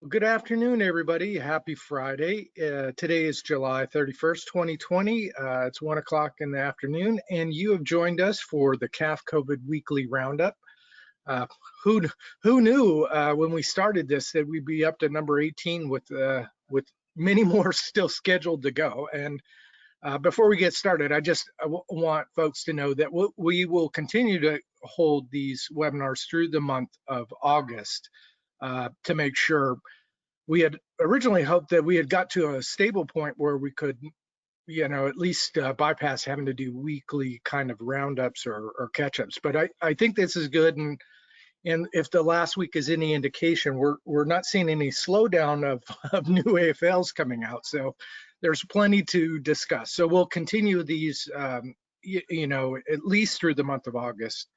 Good afternoon, everybody. Happy Friday. Today is July 31st, 2020. It's 1 o'clock in the afternoon, and you have joined us for the CAF COVID Weekly Roundup. Uh, who knew when we started this that we'd be up to number 18 with many more still scheduled to go. And before we get started, I want folks to know that we will continue to hold these webinars through the month of August to make sure. We had originally hoped that we had got to a stable point where we could, at least bypass having to do weekly kind of roundups or catch-ups. But I think this is good, and if the last week is any indication, we're not seeing any slowdown of new AFLs coming out. So there's plenty to discuss. So we'll continue these, at least through the month of August,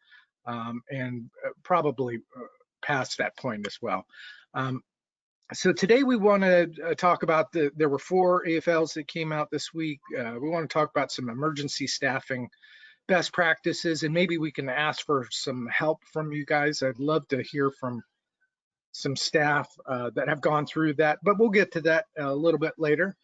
and probably past that point as well. So today we want to talk about there were 4 AFLs that came out this week. We want to talk about some emergency staffing best practices, and maybe we can ask for some help from you guys. I'd love to hear from some staff that have gone through that, but we'll get to that a little bit later.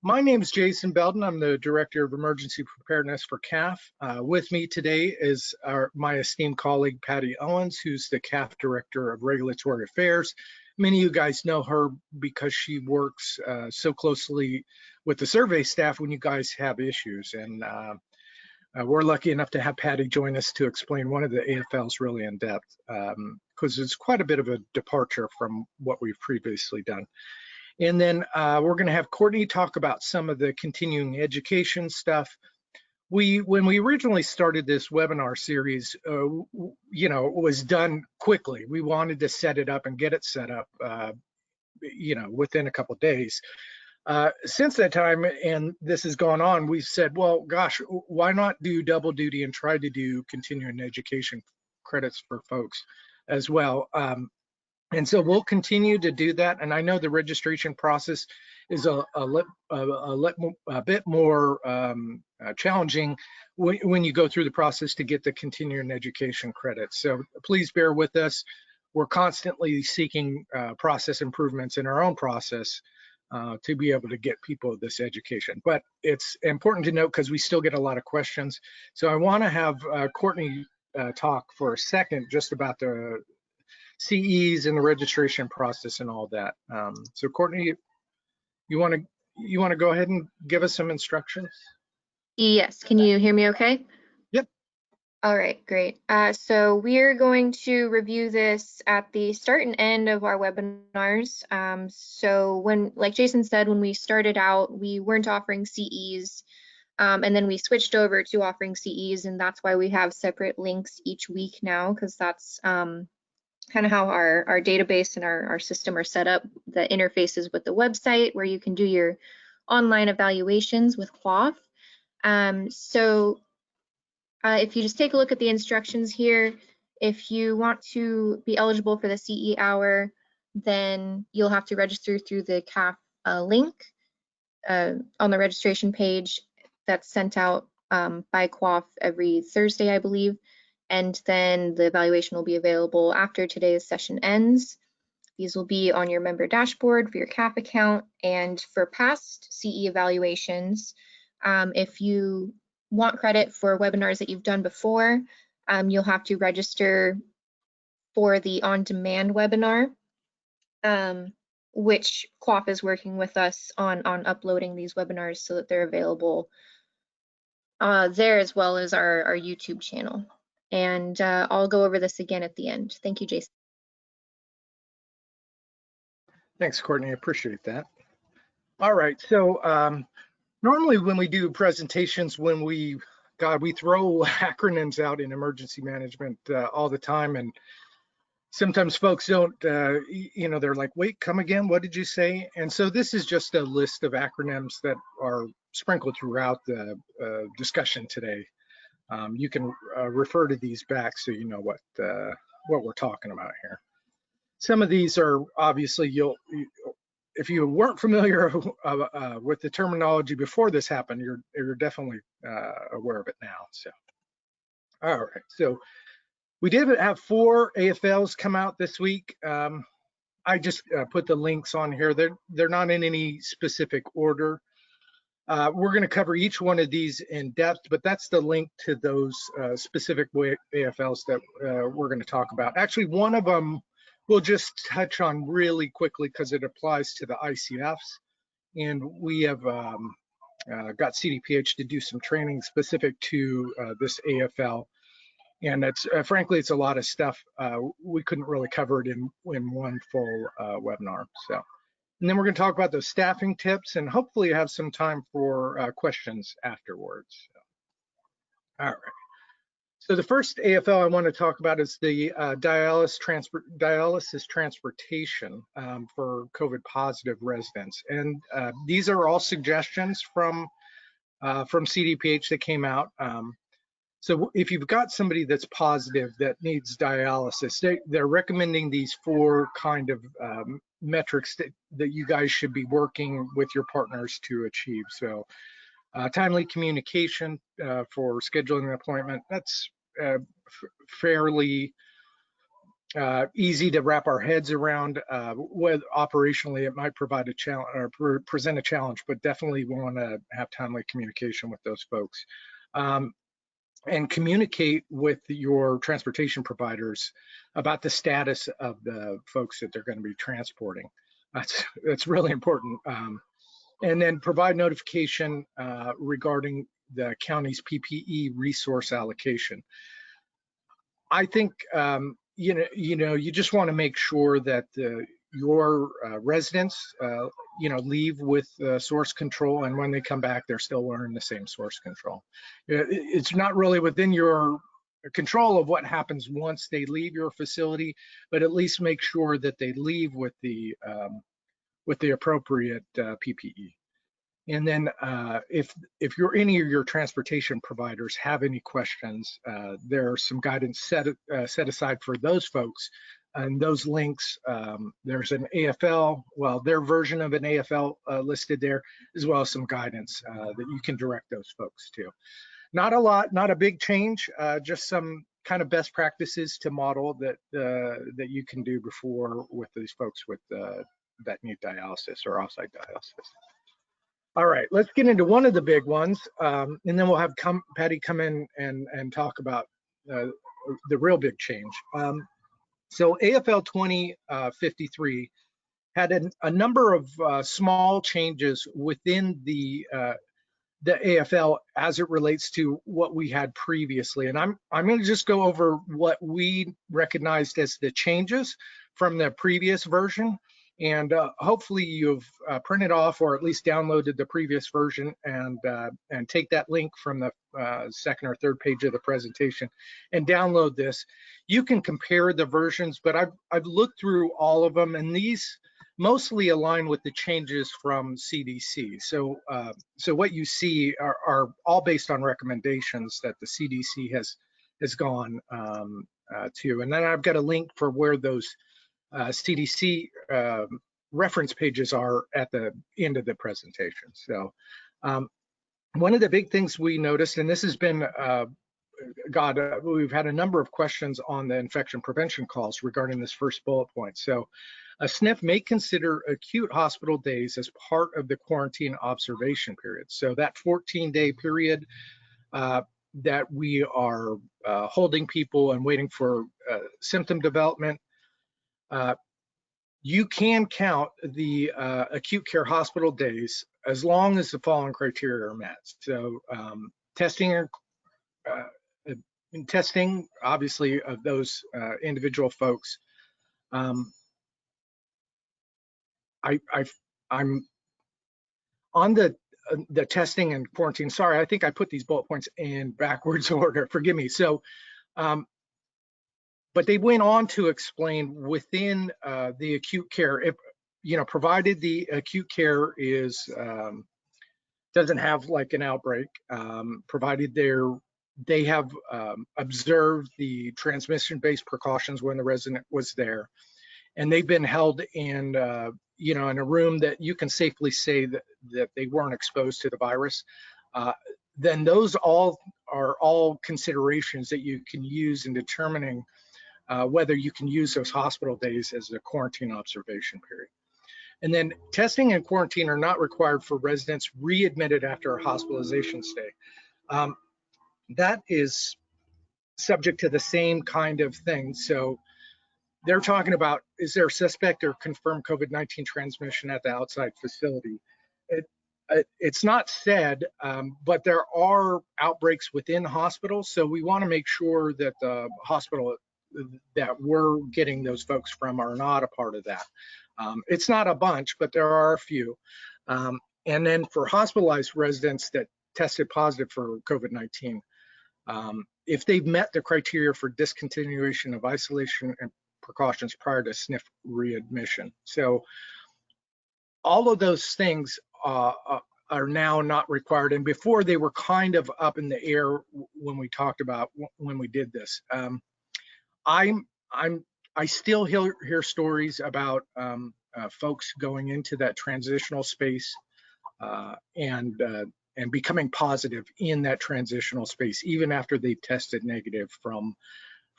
My name is Jason Belden. I'm the Director of Emergency Preparedness for CAF. With me today is my esteemed colleague, Patty Owens, who's the CAF Director of Regulatory Affairs. Many of you guys know her because she works so closely with the survey staff when you guys have issues. And we're lucky enough to have Patty join us to explain one of the AFLs really in depth, because it's quite a bit of a departure from what we've previously done. And then we're going to have Courtney talk about some of the continuing education stuff. When we originally started this webinar series, it was done quickly. We wanted to set it up and get it set up, within a couple of days. Since that time, and this has gone on, we've said, well, gosh, why not do double duty and try to do continuing education credits for folks as well. And so we'll continue to do that. And I know the registration process is a bit more challenging when you go through the process to get the continuing education credits. So please bear with us. We're constantly seeking process improvements in our own process to be able to get people this education. But it's important to note because we still get a lot of questions. So I want to have Courtney talk for a second just about the CEs and the registration process and all that. So Courtney, you want to go ahead and give us some instructions? Yes, can you hear me okay? Yep. All right, great. So we're going to review this at the start and end of our webinars. So like Jason said, when we started out, we weren't offering CEs, and then we switched over to offering CEs, and that's why we have separate links each week now, because that's kind of how our database and our system are set up. The interfaces with the website where you can do your online evaluations with QAF. So if you just take a look at the instructions here, if you want to be eligible for the CE hour, then you'll have to register through the CAF link on the registration page that's sent out by QAF every Thursday, I believe. And then the evaluation will be available after today's session ends. These will be on your member dashboard for your CAF account. And for past CE evaluations, if you want credit for webinars that you've done before, you'll have to register for the on-demand webinar, which QAF is working with us on uploading these webinars so that they're available there, as well as our YouTube channel. And I'll go over this again at the end. Thank you, Jason. Thanks, Courtney. I appreciate that. All right. So normally when we do presentations, we throw acronyms out in emergency management all the time. And sometimes folks don't, they're like, wait, come again? What did you say? And so this is just a list of acronyms that are sprinkled throughout the discussion today. You can refer to these back so you know what we're talking about here. Some of these are obviously, if you weren't familiar with the terminology before this happened, you're definitely aware of it now. So, all right. So we did have 4 AFLs come out this week. I just put the links on here. They're not in any specific order. We're going to cover each one of these in depth, but that's the link to those specific AFLs that we're going to talk about. Actually, one of them we'll just touch on really quickly because it applies to the ICFs, and we have got CDPH to do some training specific to this AFL. And it's frankly, it's a lot of stuff. We couldn't really cover it in one full webinar. So, and then we're going to talk about those staffing tips and hopefully have some time for questions afterwards. So, all right. So the first AFL I want to talk about is the dialysis transportation for COVID positive residents. And these are all suggestions from CDPH that came out. So if you've got somebody that's positive that needs dialysis, they're recommending these 4 kind of metrics that you guys should be working with your partners to achieve. So timely communication for scheduling an appointment, that's fairly easy to wrap our heads around. With operationally, it might provide a challenge or present a challenge, but definitely we want to have timely communication with those folks. And communicate with your transportation providers about the status of the folks that they're going to be transporting. That's really important. And then provide notification regarding the county's PPE resource allocation. I think you just want to make sure that your residents leave with source control, and when they come back they're still wearing the same source control. It's not really within your control of what happens once they leave your facility, but at least make sure that they leave with the appropriate PPE. And then if any of your transportation providers have any questions, there's some guidance set aside for those folks. And those links, there's an AFL, well, their version of an AFL listed there, as well as some guidance that you can direct those folks to. Not a lot, not a big change, just some kind of best practices to model that you can do before with these folks with that need dialysis or offsite dialysis. All right, let's get into one of the big ones, and then we'll have Patty come in and talk about the real big change. So AFL 2053 had a number of small changes within the AFL as it relates to what we had previously. And I'm going to just go over what we recognized as the changes from the previous version. And hopefully you've printed off or at least downloaded the previous version and take that link from the second or third page of the presentation and download this. You can compare the versions, but I've looked through all of them, and these mostly align with the changes from CDC. So what you see are all based on recommendations that the CDC has gone to. And then I've got a link for where those CDC reference pages are at the end of the presentation. So one of the big things we noticed, and this has been, we've had a number of questions on the infection prevention calls regarding this first bullet point. So a SNF may consider acute hospital days as part of the quarantine observation period. So that 14-day period that we are holding people and waiting for symptom development, you can count the acute care hospital days as long as the following criteria are met. So testing, obviously, of those individual folks. I'm on the testing and quarantine. Sorry, I think I put these bullet points in backwards order. Forgive me. So, but they went on to explain within the acute care, if provided the acute care is doesn't have like an outbreak, provided they have observed the transmission-based precautions when the resident was there, and they've been held in in a room that you can safely say that they weren't exposed to the virus, then those are all considerations that you can use in determining whether you can use those hospital days as a quarantine observation period. And then testing and quarantine are not required for residents readmitted after a hospitalization stay. That is subject to the same kind of thing. So they're talking about, is there a suspect or confirmed COVID-19 transmission at the outside facility? It's not said, but there are outbreaks within hospitals. So we want to make sure that the hospital that we're getting those folks from are not a part of that. It's not a bunch, but there are a few. And then for hospitalized residents that tested positive for COVID-19, if they've met the criteria for discontinuation of isolation and precautions prior to SNF readmission. So all of those things are now not required, and before they were kind of up in the air when we talked about when we did this. I still hear stories about folks going into that transitional space and becoming positive in that transitional space, even after they've tested negative from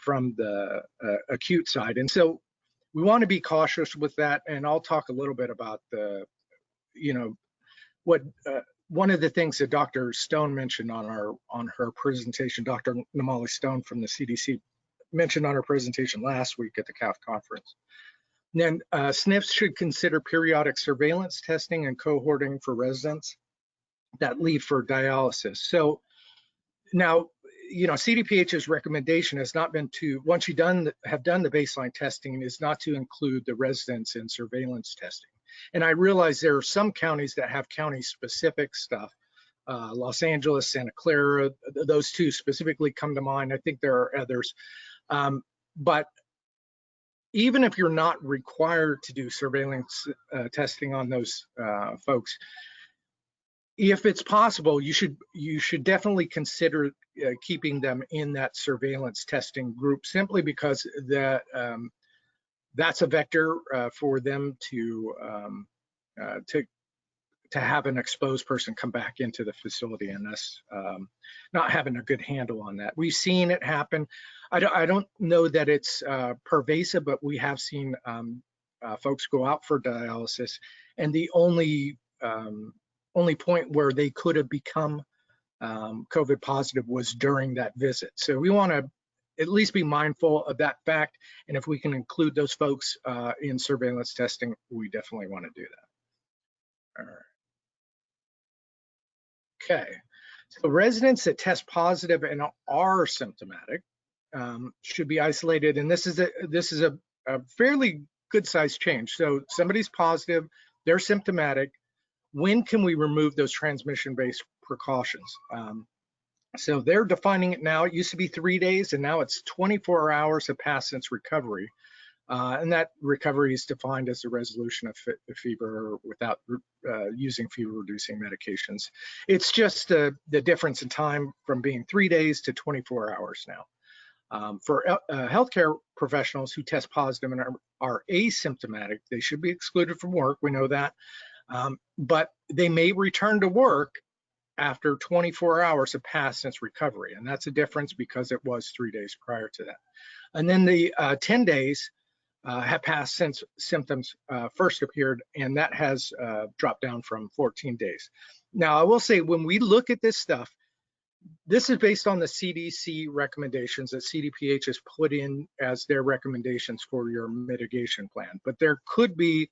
the acute side. And so we want to be cautious with that. And I'll talk a little bit about the, what one of the things that Dr. Stone mentioned on her presentation, Dr. Namali Stone from the CDC mentioned on her presentation last week at the CAF conference. And then SNFs should consider periodic surveillance testing and cohorting for residents that leave for dialysis. So now, CDPH's recommendation has not been to, once you have done the baseline testing, is not to include the residents in surveillance testing. And I realize there are some counties that have county-specific stuff. Los Angeles, Santa Clara, those two specifically come to mind. I think there are others. But even if you're not required to do surveillance testing on those folks, if it's possible, you should definitely consider keeping them in that surveillance testing group, simply because that's a vector for them to have an exposed person come back into the facility, and us not having a good handle on that. We've seen it happen. I don't know that it's pervasive, but we have seen folks go out for dialysis, and the only point where they could have become COVID positive was during that visit. So we want to at least be mindful of that fact. And if we can include those folks in surveillance testing, we definitely want to do that. All right. Okay. So residents that test positive and are symptomatic should be isolated. And this is a fairly good sized change. So somebody's positive, they're symptomatic. When can we remove those transmission-based precautions? So they're defining it now. It used to be 3 days, and now it's 24 hours have passed since recovery. And that recovery is defined as the resolution of fever without using fever-reducing medications. It's just the difference in time from being 3 days to 24 hours now. For healthcare professionals who test positive and are asymptomatic, they should be excluded from work. We know that. But they may return to work after 24 hours have passed since recovery. And that's a difference because it was 3 days prior to that. And then the 10 days have passed since symptoms first appeared, and that has dropped down from 14 days. Now, I will say, when we look at this stuff, this is based on the CDC recommendations that CDPH has put in as their recommendations for your mitigation plan. But there could be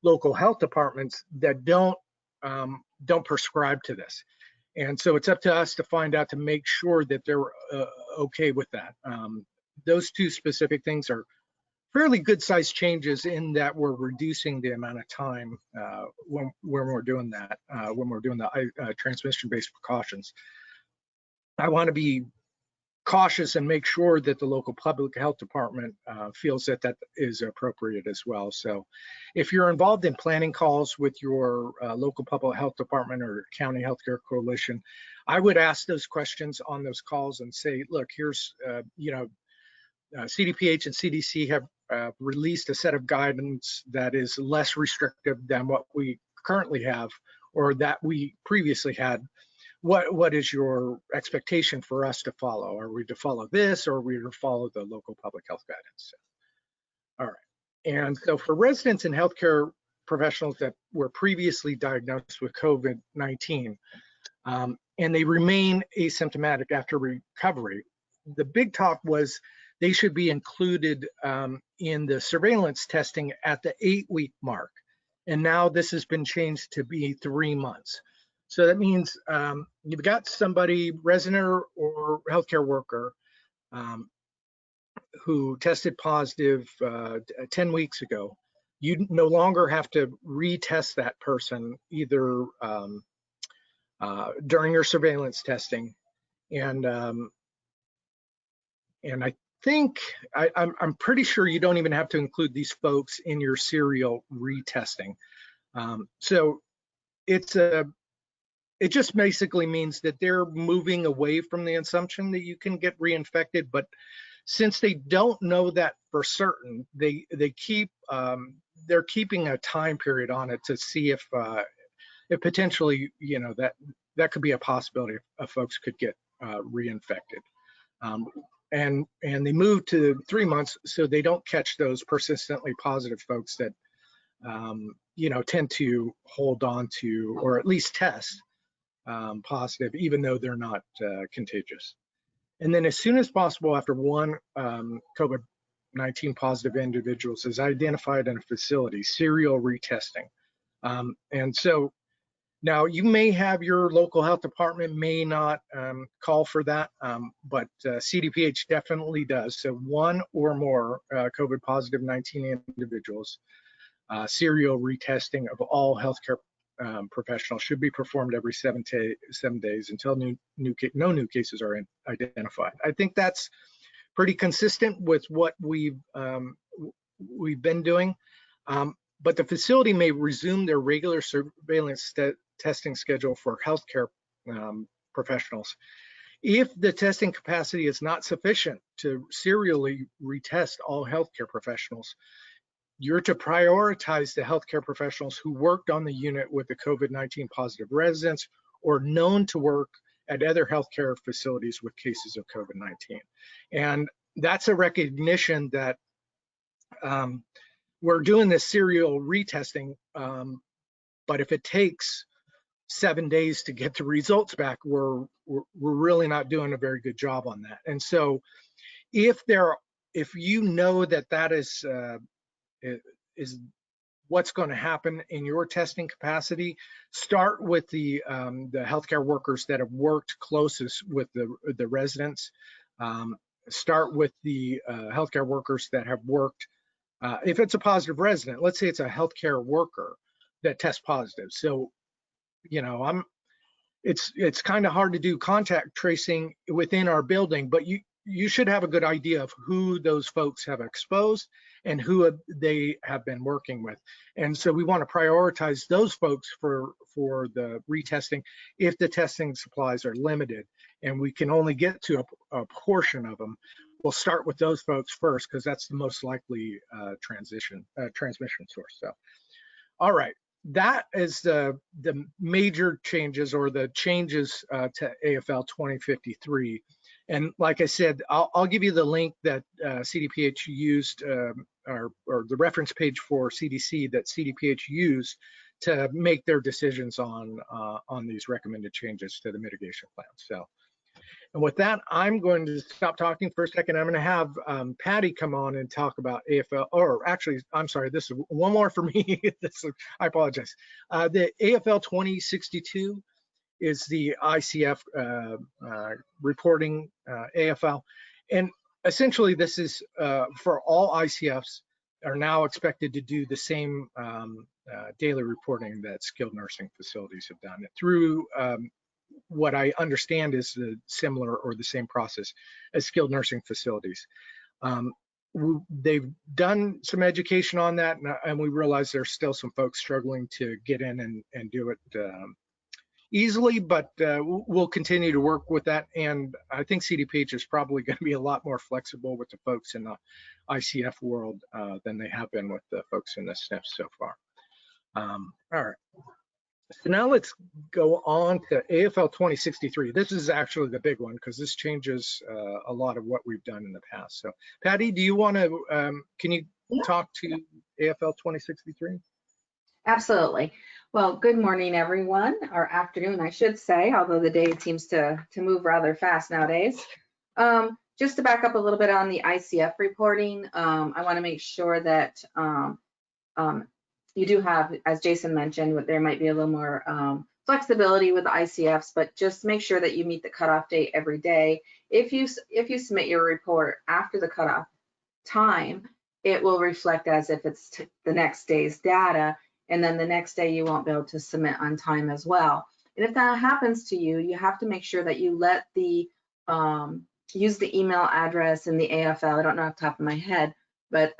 local health departments that don't prescribe to this. And so it's up to us to find out, to make sure that they're okay with that. Those two specific things are fairly good sized changes in that we're reducing the amount of time when we're doing that, when we're doing the transmission-based precautions. I want to be cautious and make sure that the local public health department feels that that is appropriate as well. So if you're involved in planning calls with your local public health department or county healthcare coalition, I would ask those questions on those calls and say, look, here's, CDPH and CDC have released a set of guidance that is less restrictive than what we currently have or that we previously had. what is your expectation for us to follow? Are we to follow this, or are we to follow the local public health guidance? All right. And so for residents and healthcare professionals that were previously diagnosed with COVID-19, and they remain asymptomatic after recovery, the big talk was they should be included in the surveillance testing at the 8-week mark. And now this has been changed to be 3 months. So that means you've got somebody, resident or healthcare worker, who tested positive 10 weeks ago. You no longer have to retest that person either during your surveillance testing, and I think I'm pretty sure you don't even have to include these folks in your serial retesting. So it just basically means that they're moving away from the assumption that you can get reinfected, but since they don't know that for certain, they're keeping a time period on it to see if potentially, you know, that could be a possibility of folks could get reinfected. And they move to 3 months so they don't catch those persistently positive folks that you know, tend to hold on to, or at least test positive, even though they're not contagious. And then as soon as possible after one COVID-19 positive individuals is identified in a facility, serial retesting. And so now you may have your local health department may not call for that, but CDPH definitely does. So one or more COVID positive 19 individuals, serial retesting of all healthcare professionals should be performed every 7 days until no new cases are identified. I think that's pretty consistent with what we've been doing. But the facility may resume their regular surveillance testing schedule for healthcare professionals if the testing capacity is not sufficient to serially retest all healthcare professionals. You're to prioritize the healthcare professionals who worked on the unit with the COVID-19 positive residents or known to work at other healthcare facilities with cases of COVID-19. And that's a recognition that we're doing this serial retesting, but if it takes 7 days to get the results back, we're really not doing a very good job on that. And so if you know that is what's going to happen in your testing capacity, start with the healthcare workers that have worked closest with the residents. Start with the healthcare workers that have worked. If it's a positive resident, let's say it's a healthcare worker that tests positive. So, you know, it's kind of hard to do contact tracing within our building, but you should have a good idea of who those folks have exposed and who they have been working with. And so we want to prioritize those folks for the retesting if the testing supplies are limited and we can only get to a portion of them. We'll start with those folks first because that's the most likely transmission source. So, all right, that is the major changes or the changes to AFL 2053. And like I said, I'll give you the link that CDPH used, or the reference page for CDC that CDPH used to make their decisions on these recommended changes to the mitigation plan. So, and with that, I'm going to stop talking for a second. I'm going to have Patty come on and talk about AFL, or actually, I'm sorry, this is one more for me. I apologize. The AFL 2062 is the ICF reporting AFL. And essentially this is for all ICFs are now expected to do the same daily reporting that skilled nursing facilities have done through what I understand is the similar or the same process as skilled nursing facilities. They've done some education on that, and we realize there's still some folks struggling to get in and do it easily, but we'll continue to work with that. And I think CDPH is probably going to be a lot more flexible with the folks in the ICF world than they have been with the folks in the SNF so far. All right. So now let's go on to AFL 2063. This is actually the big one because this changes a lot of what we've done in the past. So Patty, do you want to, can you talk to AFL 2063? Absolutely. Well, good morning, everyone, or afternoon, I should say, although the day seems to move rather fast nowadays. Just to back up a little bit on the ICF reporting, I want to make sure that you do have, as Jason mentioned, there might be a little more flexibility with the ICFs, but just make sure that you meet the cutoff date every day. If you submit your report after the cutoff time, it will reflect as if it's the next day's data, and then the next day you won't be able to submit on time as well. And if that happens to you, you have to make sure that you let the use the email address in the AFL. I don't know off the top of my head, but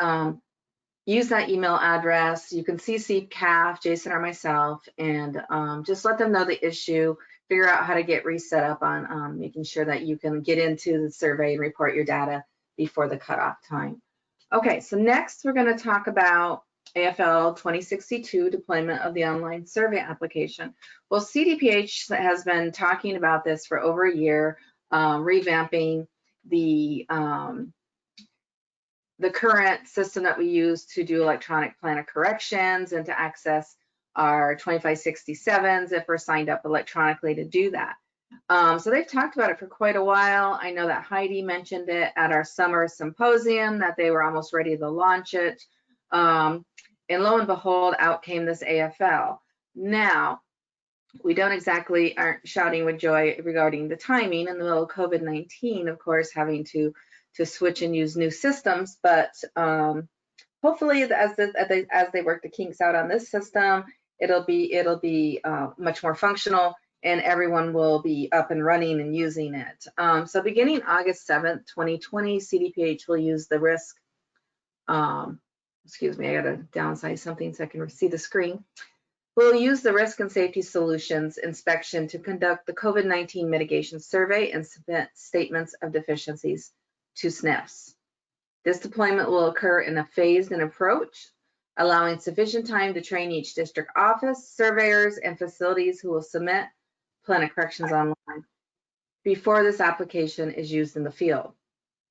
use that email address. You can CC CAF, Jason, or myself, and just let them know the issue. Figure out how to get reset up on making sure that you can get into the survey and report your data before the cutoff time. Okay, so next we're going to talk about AFL 2062, deployment of the online survey application. Well, CDPH has been talking about this for over a year, revamping the current system that we use to do electronic plan of corrections and to access our 2567s if we're signed up electronically to do that. So they've talked about it for quite a while. I know that Heidi mentioned it at our summer symposium, that they were almost ready to launch it. And lo and behold, out came this AFL. Now, we aren't shouting with joy regarding the timing in the middle of COVID-19, of course, having to switch and use new systems, but hopefully as they work the kinks out on this system, it'll be much more functional and everyone will be up and running and using it. So beginning August 7th, 2020, CDPH will use the risk, excuse me, I gotta downsize something so I can see the screen. We'll use the Risk and Safety Solutions inspection to conduct the COVID-19 mitigation survey and submit statements of deficiencies to SNFs. This deployment will occur in a phased approach, allowing sufficient time to train each district office, surveyors, and facilities who will submit plan of corrections online before this application is used in the field.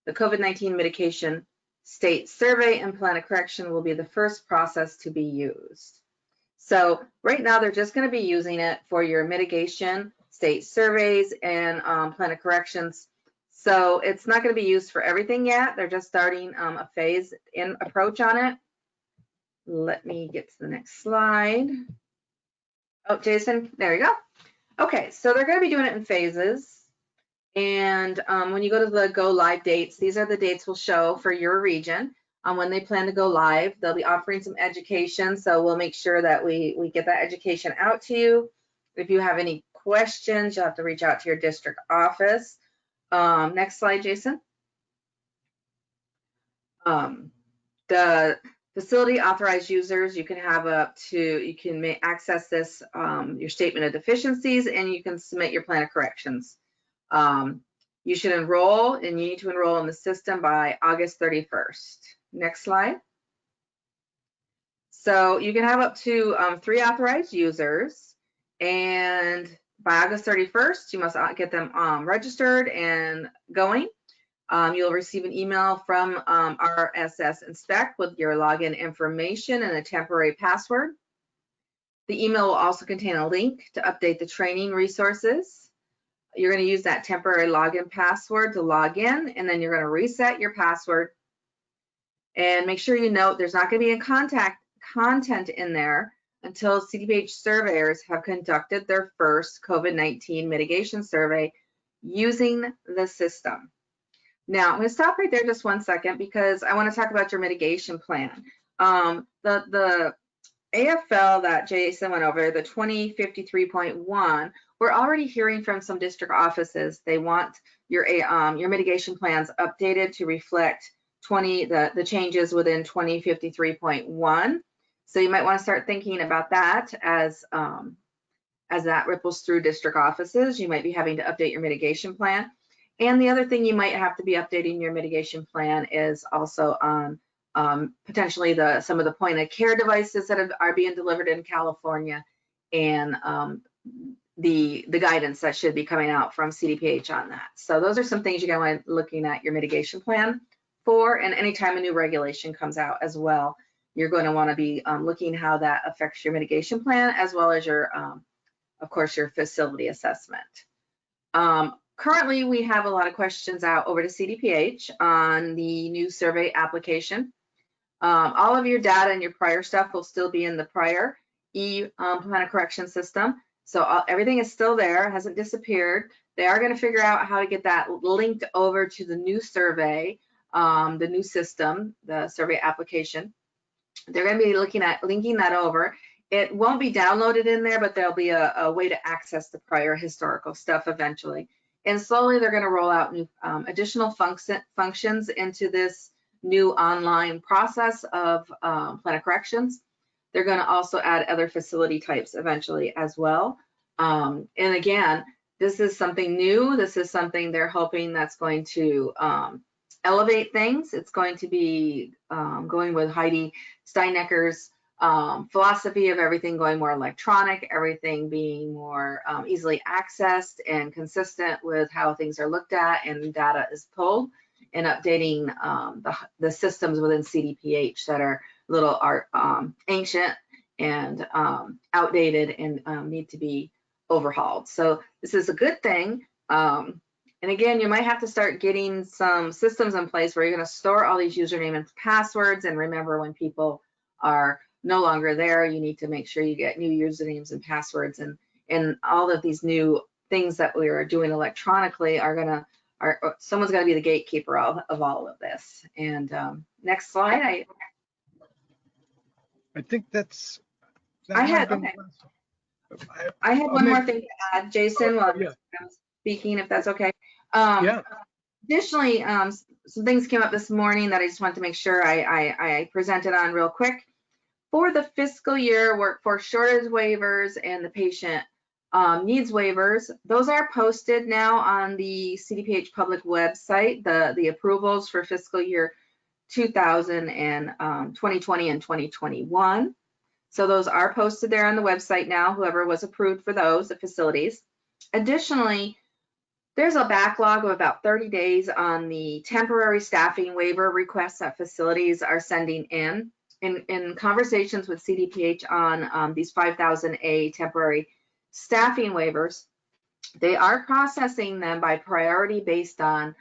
The COVID-19 mitigation state survey and plan of correction will be the first process to be used. So right now they're just going to be using it for your mitigation, state surveys, and plan of corrections. So it's not going to be used for everything yet. They're just starting a phase-in approach on it. Let me get to the next slide. Oh, Jason, there you go. Okay, so they're going to be doing it in phases. And when you go to the go live dates, these are the dates we'll show for your region. When they plan to go live, they'll be offering some education. So we'll make sure that we get that education out to you. If you have any questions, you'll have to reach out to your district office. Next slide, Jason. The facility authorized users, you can have you can access this, your statement of deficiencies, and you can submit your plan of corrections. You should enroll, and you need to enroll in the system by August 31st. Next slide. So you can have up to 3 authorized users, and by August 31st, you must get them registered and going. You'll receive an email from RSS Inspect with your login information and a temporary password. The email will also contain a link to update the training resources. You're going to use that temporary login password to log in, and then you're going to reset your password. And make sure you note there's not going to be content in there until CDPH surveyors have conducted their first COVID-19 mitigation survey using the system. Now, I'm going to stop right there just one second because I want to talk about your mitigation plan. The AFL that Jason went over, the 2053.1, we're already hearing from some district offices. They want your mitigation plans updated to reflect the changes within 2053.1. So you might want to start thinking about that as that ripples through district offices. You might be having to update your mitigation plan. And the other thing you might have to be updating your mitigation plan is also on potentially some of the point of care devices that are being delivered in California and the guidance that should be coming out from CDPH on that. So those are some things you're going to want looking at your mitigation plan for, and anytime a new regulation comes out as well, you're going to want to be looking how that affects your mitigation plan, as well as your, of course, your facility assessment. Currently, we have a lot of questions out over to CDPH on the new survey application. All of your data and your prior stuff will still be in the prior plan of correction system. So everything is still there, hasn't disappeared. They are going to figure out how to get that linked over to the new survey, the new system, the survey application. They're going to be looking at linking that over. It won't be downloaded in there, but there'll be a way to access the prior historical stuff eventually. And slowly they're going to roll out new additional functions into this new online process of plan of corrections. They're going to also add other facility types eventually as well. And again, this is something new. This is something they're hoping that's going to elevate things. It's going to be going with Heidi Steinecker's philosophy of everything going more electronic, everything being more easily accessed and consistent with how things are looked at and data is pulled, and updating the systems within CDPH that are a little ancient and outdated and need to be overhauled. So this is a good thing. And again, you might have to start getting some systems in place where you're going to store all these username and passwords, and remember when people are no longer there, you need to make sure you get new usernames and passwords, and all of these new things that we are doing electronically someone's got to be the gatekeeper of all of this. And next slide. I think that's. I had one more thing to add, Jason, while yeah. I was speaking, if that's okay. Yeah. Additionally, some things came up this morning that I just wanted to make sure I presented on real quick. For the fiscal year workforce shortage waivers and the patient needs waivers, those are posted now on the CDPH public website, the approvals for fiscal year 2020 and 2021. So those are posted there on the website now, whoever was approved for those at facilities. Additionally, there's a backlog of about 30 days on the temporary staffing waiver requests that facilities are sending in. In conversations with CDPH on these 5,000A temporary staffing waivers, they are processing them by priority based on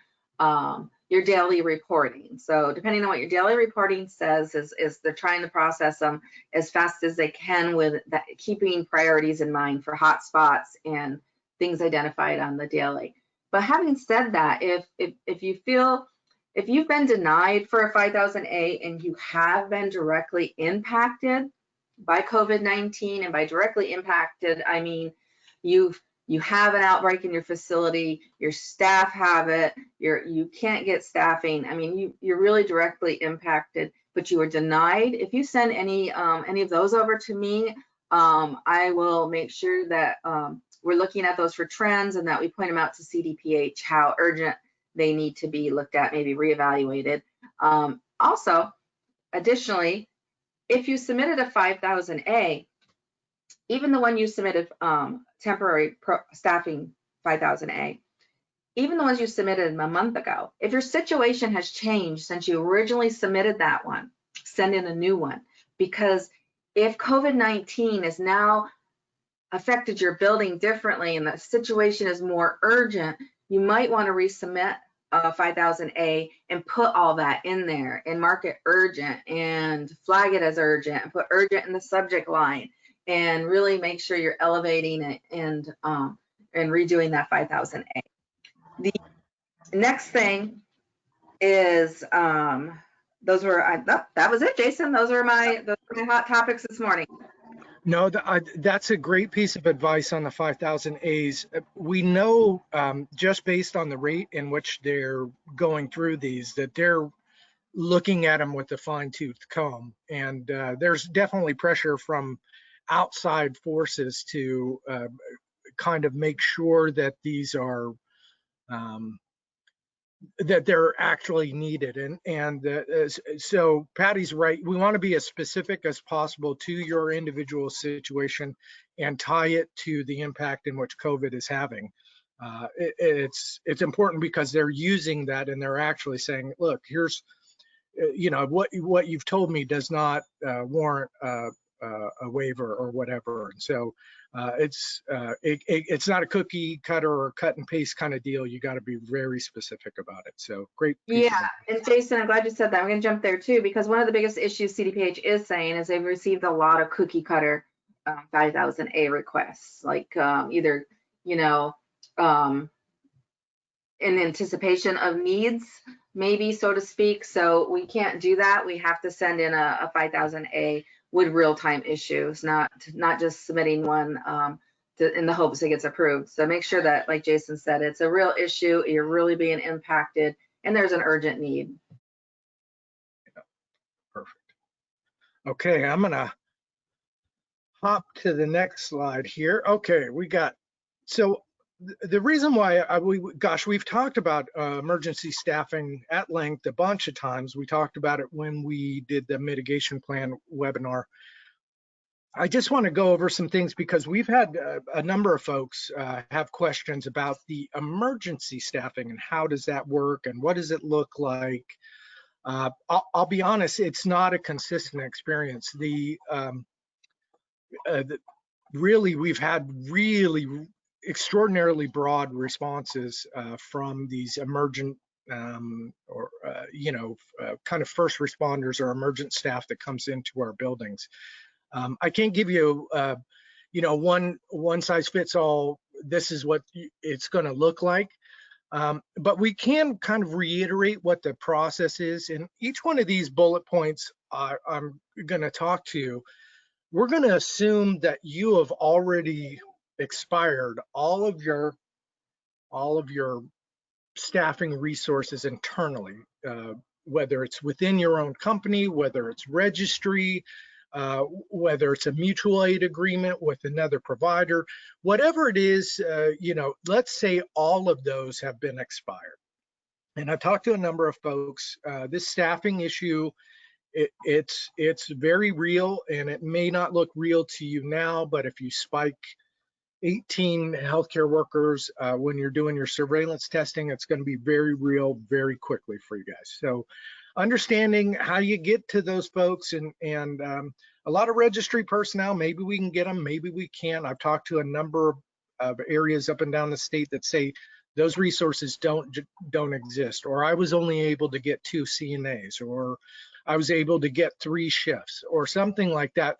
your daily reporting. So depending on what your daily reporting says, is they're trying to process them as fast as they can, with that, keeping priorities in mind for hot spots and things identified on the daily. But having said that, if you've been denied for a 5,000A and you have been directly impacted by COVID-19, and by directly impacted, I mean you have an outbreak in your facility, your staff have it, you can't get staffing. I mean, you're really directly impacted, but you were denied. If you send any of those over to me, I will make sure that we're looking at those for trends, and that we point them out to CDPH, how urgent they need to be looked at, maybe reevaluated. Also, additionally, if you submitted a 5,000A, even the one you submitted temporary staffing 5,000A, even the ones you submitted a month ago, if your situation has changed since you originally submitted that one, send in a new one. Because if COVID-19 has now affected your building differently and the situation is more urgent, you might want to resubmit 5,000A and put all that in there and mark it urgent and flag it as urgent and put urgent in the subject line, and really make sure you're elevating it and redoing that 5,000A. The next thing is that was it, Jason. Those are my hot topics this morning. No, that's a great piece of advice on the 5,000 A's. We know just based on the rate in which they're going through these, that they're looking at them with a fine-tooth comb. And there's definitely pressure from outside forces to kind of make sure that these are that they're actually needed. So Patty's right. We want to be as specific as possible to your individual situation and tie it to the impact in which COVID is having. It's important because they're using that and they're actually saying, look, here's, what you've told me does not warrant a waiver or whatever. And so it's not a cookie cutter or cut and paste kind of deal. You got to be very specific about it. So great. Yeah, and Jason, I'm glad you said that. I'm going to jump there too, because one of the biggest issues CDPH is saying is they've received a lot of cookie cutter 5000A requests, like either, in anticipation of needs, maybe, so to speak. So we can't do that. We have to send in a 5000A with real-time issues, not just submitting one in the hopes it gets approved. So make sure that, like Jason said, it's a real issue, you're really being impacted, and there's an urgent need. Yeah, perfect. Okay, I'm gonna hop to the next slide here. Okay, so the reason why we've talked about emergency staffing at length a bunch of times. We talked about it when we did the mitigation plan webinar. I just want to go over some things because we've had a number of folks have questions about the emergency staffing and how does that work and what does it look like. I'll be honest, it's not a consistent experience. Really, we've had really extraordinarily broad responses from these emergent kind of first responders or emergent staff that comes into our buildings. I can't give you, one size fits all. This is what it's going to look like, but we can kind of reiterate what the process is. And each one of these bullet points I'm going to talk to, we're going to assume that you have already expired all of your staffing resources internally, whether it's within your own company, whether it's registry, whether it's a mutual aid agreement with another provider, whatever it is, let's say all of those have been expired. And I've talked to a number of folks. This staffing issue, it's very real, and it may not look real to you now, but if you spike 18 healthcare workers when you're doing your surveillance testing, it's going to be very real very quickly for you guys. So understanding how you get to those folks and a lot of registry personnel, maybe we can get them, maybe we can't. I've talked to a number of areas up and down the state that say those resources don't exist, or I was only able to get 2 CNAs, or I was able to get 3 shifts or something like that.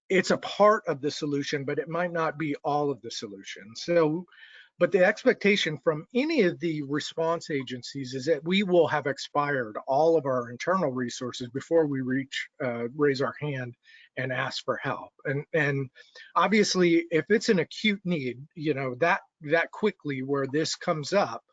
It's a part of the solution, but it might not be all of the solution. So, but the expectation from any of the response agencies is that we will have expired all of our internal resources before we raise our hand and ask for help. And obviously, if it's an acute need, that quickly where this comes up,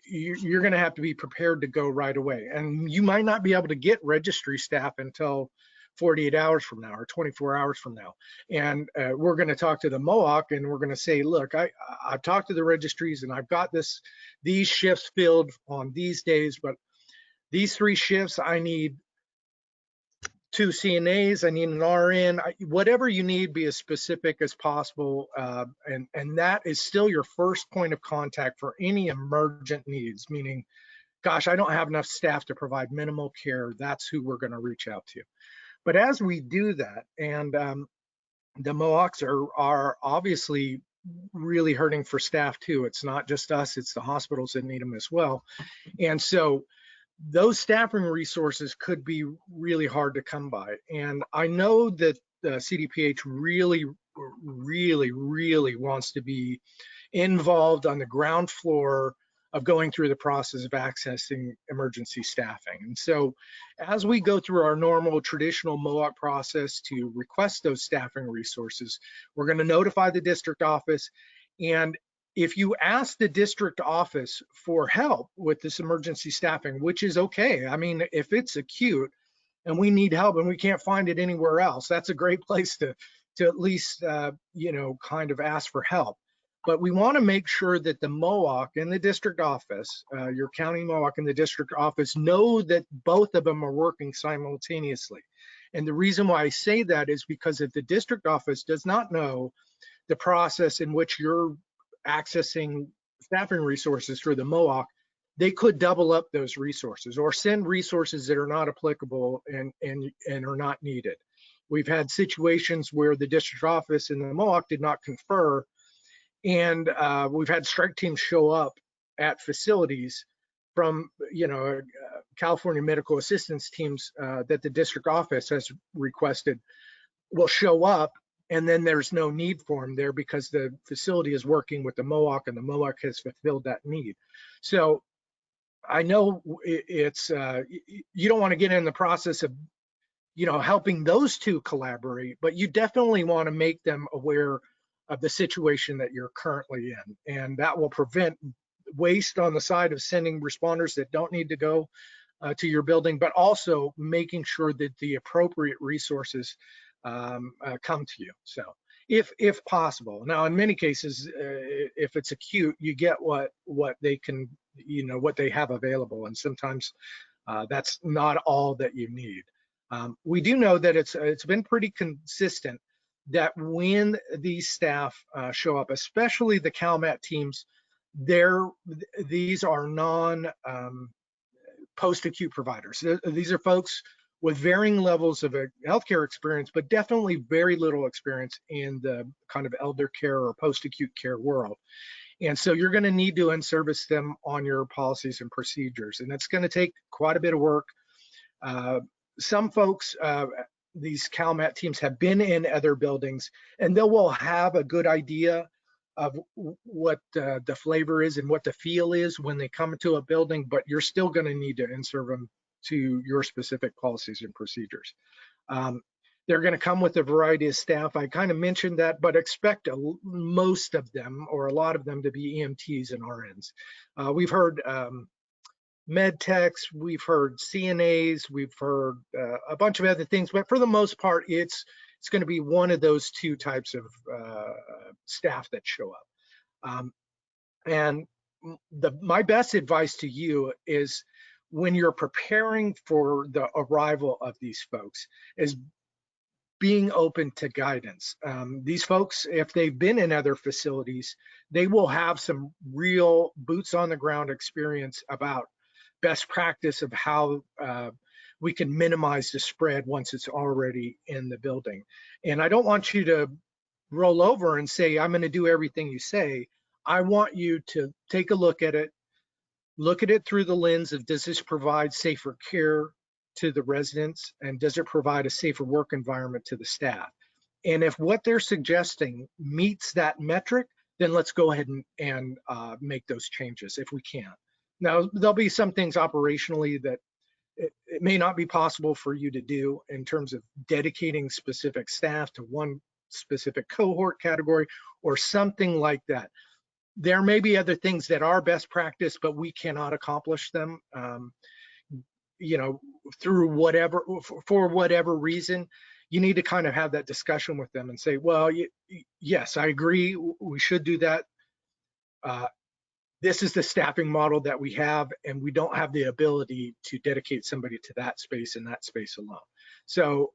you're going to have to be prepared to go right away. And you might not be able to get registry staff until 48 hours from now or 24 hours from now. And we're going to talk to the MOOC and we're going to say, look, I've talked to the registries and I've got these shifts filled on these days, but these 3 shifts, I need 2 CNAs, I need an RN, whatever you need, be as specific as possible. And that is still your first point of contact for any emergent needs, meaning, gosh, I don't have enough staff to provide minimal care. That's who we're going to reach out to. But as we do that, and the MOOCs are obviously really hurting for staff too. It's not just us, it's the hospitals that need them as well. And so those staffing resources could be really hard to come by. And I know that the CDPH really, really, really wants to be involved on the ground floor of going through the process of accessing emergency staffing. And so as we go through our normal traditional MOOC process to request those staffing resources, we're going to notify the district office. And if you ask the district office for help with this emergency staffing, which is okay. I mean, if it's acute and we need help and we can't find it anywhere else, that's a great place to at least, kind of ask for help. But we want to make sure that the MOOC and the district office, your county MOOC and the district office, know that both of them are working simultaneously. And the reason why I say that is because if the district office does not know the process in which you're accessing staffing resources for the MOOC, they could double up those resources or send resources that are not applicable and are not needed. We've had situations where the district office and the MOOC did not confer, and we've had strike teams show up at facilities from, California medical assistance teams that the district office has requested will show up, and then there's no need for them there because the facility is working with the MOOC and the MOOC has fulfilled that need. So I know it's, you don't want to get in the process of, helping those two collaborate, but you definitely want to make them aware of the situation that you're currently in. And that will prevent waste on the side of sending responders that don't need to go to your building, but also making sure that the appropriate resources come to you. So if possible. Now, in many cases, if it's acute, you get what they can, what they have available. And sometimes that's not all that you need. We do know that it's been pretty consistent that when these staff show up, especially the CalMat teams, these are non post-acute providers. These are folks with varying levels of healthcare experience, but definitely very little experience in the kind of elder care or post-acute care world. And so you're going to need to in-service them on your policies and procedures, and it's going to take quite a bit of work. Some folks, these CalMat teams have been in other buildings, and they will have a good idea of what the flavor is and what the feel is when they come to a building, but you're still going to need to in-serve them to your specific policies and procedures. They're going to come with a variety of staff. I kind of mentioned that, but expect most of them or a lot of them to be EMTs and RNs. We've heard med techs, we've heard CNAs, we've heard a bunch of other things, but for the most part, it's going to be one of those two types of staff that show up. And my best advice to you is when you're preparing for the arrival of these folks is being open to guidance. These folks, if they've been in other facilities, they will have some real boots on the ground experience about best practice of how we can minimize the spread once it's already in the building. And I don't want you to roll over and say, I'm going to do everything you say. I want you to take a look at it through the lens of, does this provide safer care to the residents, and does it provide a safer work environment to the staff? And if what they're suggesting meets that metric, then let's go ahead and make those changes if we can. Now, there'll be some things operationally that it may not be possible for you to do in terms of dedicating specific staff to one specific cohort category or something like that. There may be other things that are best practice, but we cannot accomplish them, through for whatever reason. You need to kind of have that discussion with them and say, well, yes, I agree, we should do that. This is the staffing model that we have, and we don't have the ability to dedicate somebody to that space and that space alone. So,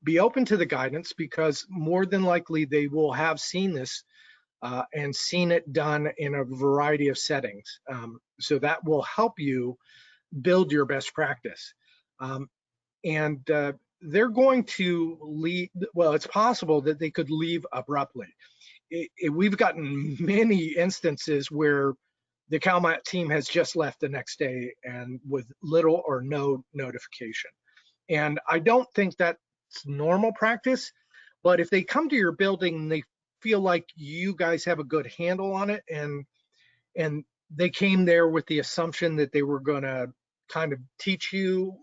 be open to the guidance, because more than likely they will have seen this and seen it done in a variety of settings. So that will help you build your best practice. And they're going to leave, well, it's possible that they could leave abruptly. We've gotten many instances where the CalMat team has just left the next day and with little or no notification. And I don't think that's normal practice, but if they come to your building and they feel like you guys have a good handle on it, and they came there with the assumption that they were going to kind of teach you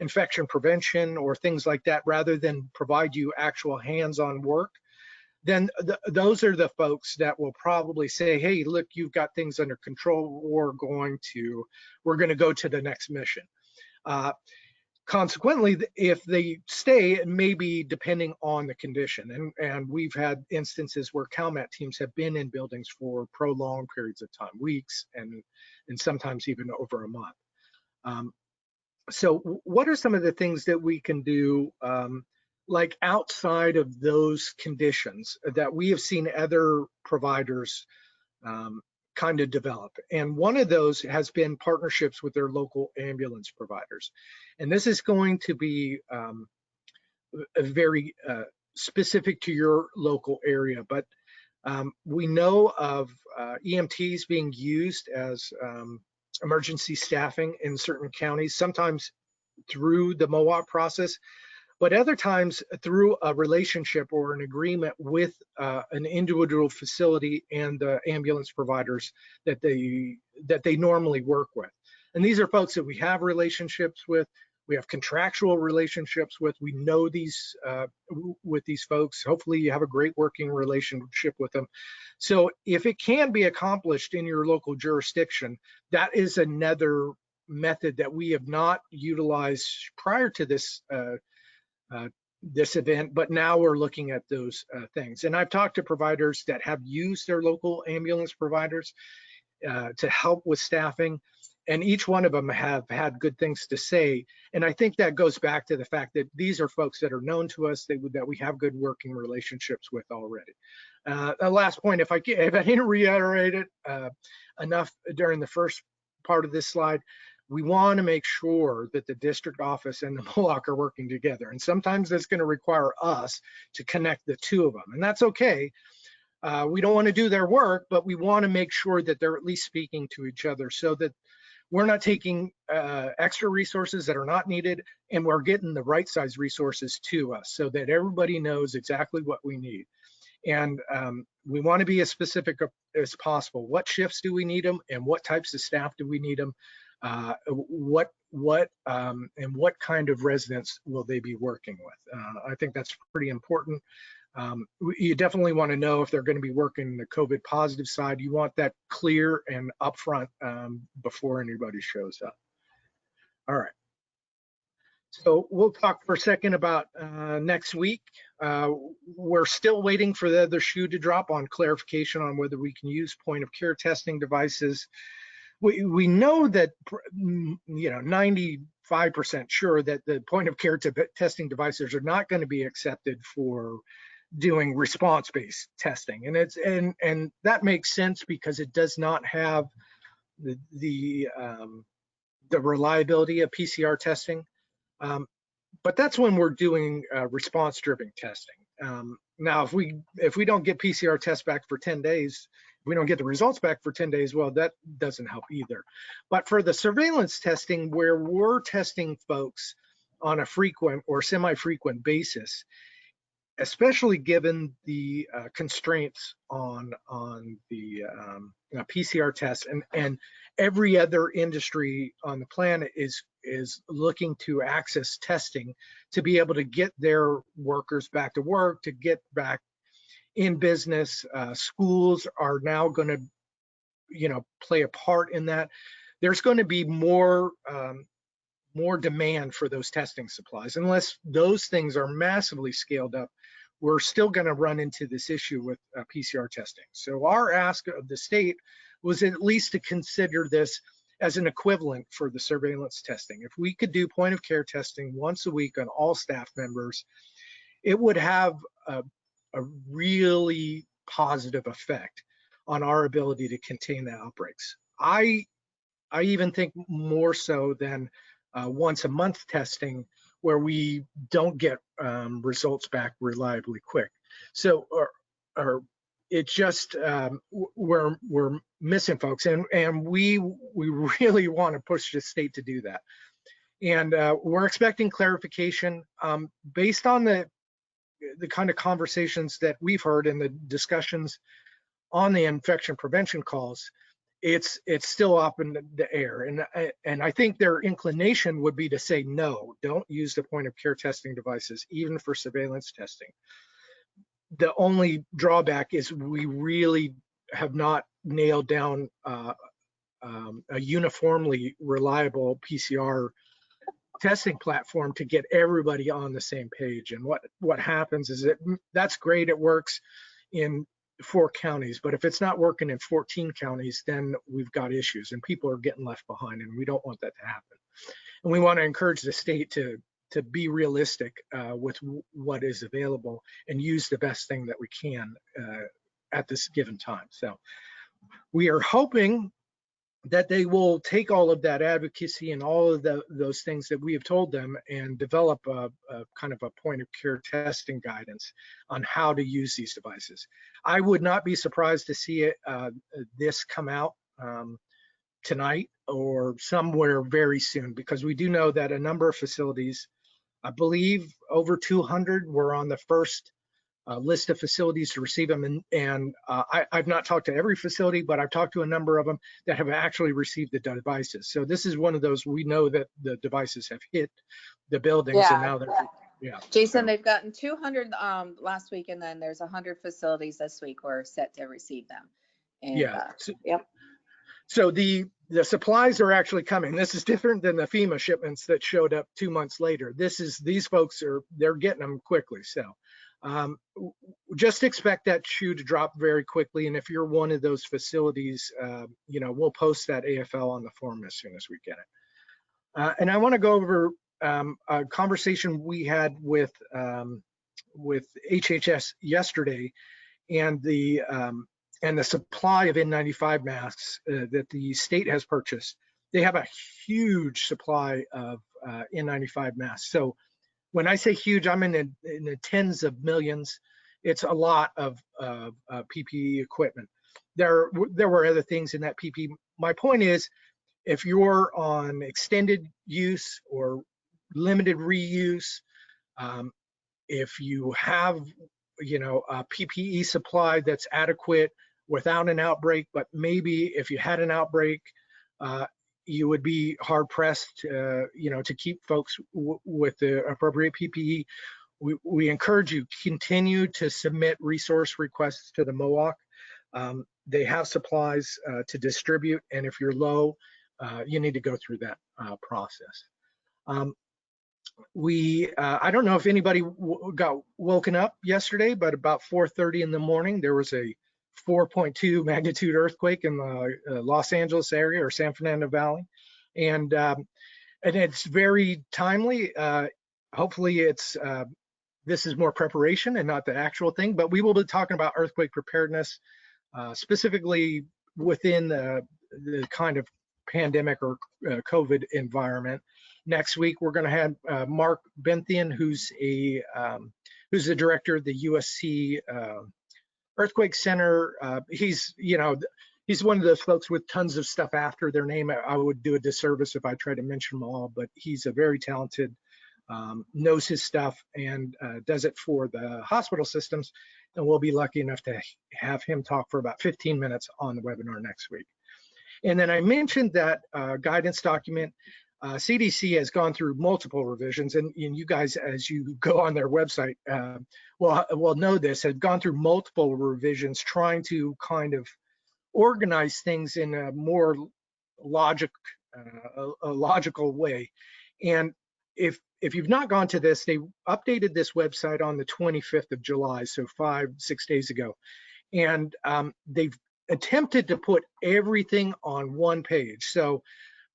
infection prevention or things like that, rather than provide you actual hands-on work, then those are the folks that will probably say, hey, look, you've got things under control. We're going to go to the next mission. Consequently, if they stay, it may be depending on the condition. And we've had instances where CalMet teams have been in buildings for prolonged periods of time, weeks, and sometimes even over a month. So what are some of the things that we can do, like outside of those conditions that we have seen other providers kind of develop? And one of those has been partnerships with their local ambulance providers. And this is going to be a very specific to your local area, but we know of EMTs being used as emergency staffing in certain counties, sometimes through the MOAP process, but other times through a relationship or an agreement with an individual facility and the ambulance providers that they normally work with. And these are folks that we have relationships with, we have contractual relationships with, we know these with these folks. Hopefully you have a great working relationship with them. So if it can be accomplished in your local jurisdiction, that is another method that we have not utilized prior to this this event, but now we're looking at those things. And I've talked to providers that have used their local ambulance providers to help with staffing, and each one of them have had good things to say. And I think that goes back to the fact that these are folks that are known to us, that we have good working relationships with already. The last point, if I didn't reiterate it enough during the first part of this slide, we want to make sure that the district office and the MOAC are working together. And sometimes that's going to require us to connect the two of them, and that's okay. We don't want to do their work, but we want to make sure that they're at least speaking to each other so that we're not taking extra resources that are not needed, and we're getting the right size resources to us so that everybody knows exactly what we need. And we want to be as specific as possible. What shifts do we need them, and what types of staff do we need them? And what kind of residents will they be working with? I think that's pretty important. You definitely want to know if they're going to be working the COVID positive side. You want that clear and upfront before anybody shows up. All right. So we'll talk for a second about next week. We're still waiting for the other shoe to drop on clarification on whether we can use point of care testing devices. We know that, 95% sure that the point of care testing devices are not going to be accepted for doing response-based testing, and that makes sense because it does not have the reliability of PCR testing. But that's when we're doing response-driven testing. Now, if we don't get PCR tests back for 10 days, if we don't get the results back for 10 days, well, that doesn't help either. But for the surveillance testing, where we're testing folks on a frequent or semi-frequent basis, especially given the constraints on the PCR tests, and every other industry on the planet is looking to access testing to be able to get their workers back to work, to get back in business. Schools are now going to, play a part in that. There's going to be more demand for those testing supplies. Unless those things are massively scaled up, we're still going to run into this issue with PCR testing. So our ask of the state was at least to consider this as an equivalent for the surveillance testing. If we could do point of care testing once a week on all staff members, it would have a really positive effect on our ability to contain the outbreaks. I even think more so than once a month testing, where we don't get results back reliably quick. So, or it just we're missing folks, and we really want to push the state to do that. And we're expecting clarification based on the kind of conversations that we've heard and the discussions on the infection prevention calls. It's still up in the air, and I think their inclination would be to say no, don't use the point of care testing devices even for surveillance testing. The only drawback is we really have not nailed down a uniformly reliable PCR testing platform to get everybody on the same page. And what happens is that's great. It works in 4 counties, but if it's not working in 14 counties, then we've got issues and people are getting left behind, and we don't want that to happen. And we want to encourage the state to be realistic with what is available and use the best thing that we can at this given time. So we are hoping that they will take all of that advocacy and all of those things that we have told them and develop a kind of a point of care testing guidance on how to use these devices. I would not be surprised to see this come out tonight or somewhere very soon, because we do know that a number of facilities, I believe over 200, were on the first list of facilities to receive them. And I've not talked to every facility, but I've talked to a number of them that have actually received the devices. So this is one of those, we know that the devices have hit the buildings, and now they're, Jason, they've gotten 200 last week, and then there's 100 facilities this week were set to receive them. And, yep. So the supplies are actually coming. This is different than the FEMA shipments that showed up 2 months later. These folks they're getting them quickly. So just expect that shoe to drop very quickly. And if you're one of those facilities, we'll post that AFL on the form as soon as we get it. And I want to go over a conversation we had with HHS yesterday, and the supply of N95 masks that the state has purchased. They have a huge supply of N95 masks. So when I say huge, I'm in the tens of millions. It's a lot of PPE equipment. There were other things in that PPE. My point is, if you're on extended use or limited reuse, if you have a PPE supply that's adequate without an outbreak, but maybe if you had an outbreak, you would be hard pressed to keep folks with the appropriate PPE. We encourage you, continue to submit resource requests to the MOAC. They have supplies to distribute, and if you're low, you need to go through that process. I don't know if anybody got woken up yesterday, but about 4:30 in the morning, there was a 4.2 magnitude earthquake in the Los Angeles area or San Fernando Valley, and it's very timely. Hopefully, this is more preparation and not the actual thing. But we will be talking about earthquake preparedness, specifically within the kind of pandemic or COVID environment. Next week, we're going to have Mark Benthian, who's the director of the USC Earthquake Center. He's one of those folks with tons of stuff after their name. I would do a disservice if I tried to mention them all, but he's a very talented, knows his stuff, and does it for the hospital systems. And we'll be lucky enough to have him talk for about 15 minutes on the webinar next week. And then I mentioned that guidance document. CDC has gone through multiple revisions, and you guys, as you go on their website, will know this, have gone through multiple revisions trying to kind of organize things in a more logical way. And if you've not gone to this, they updated this website on the 25th of July, so 5-6 days ago. And they've attempted to put everything on one page. So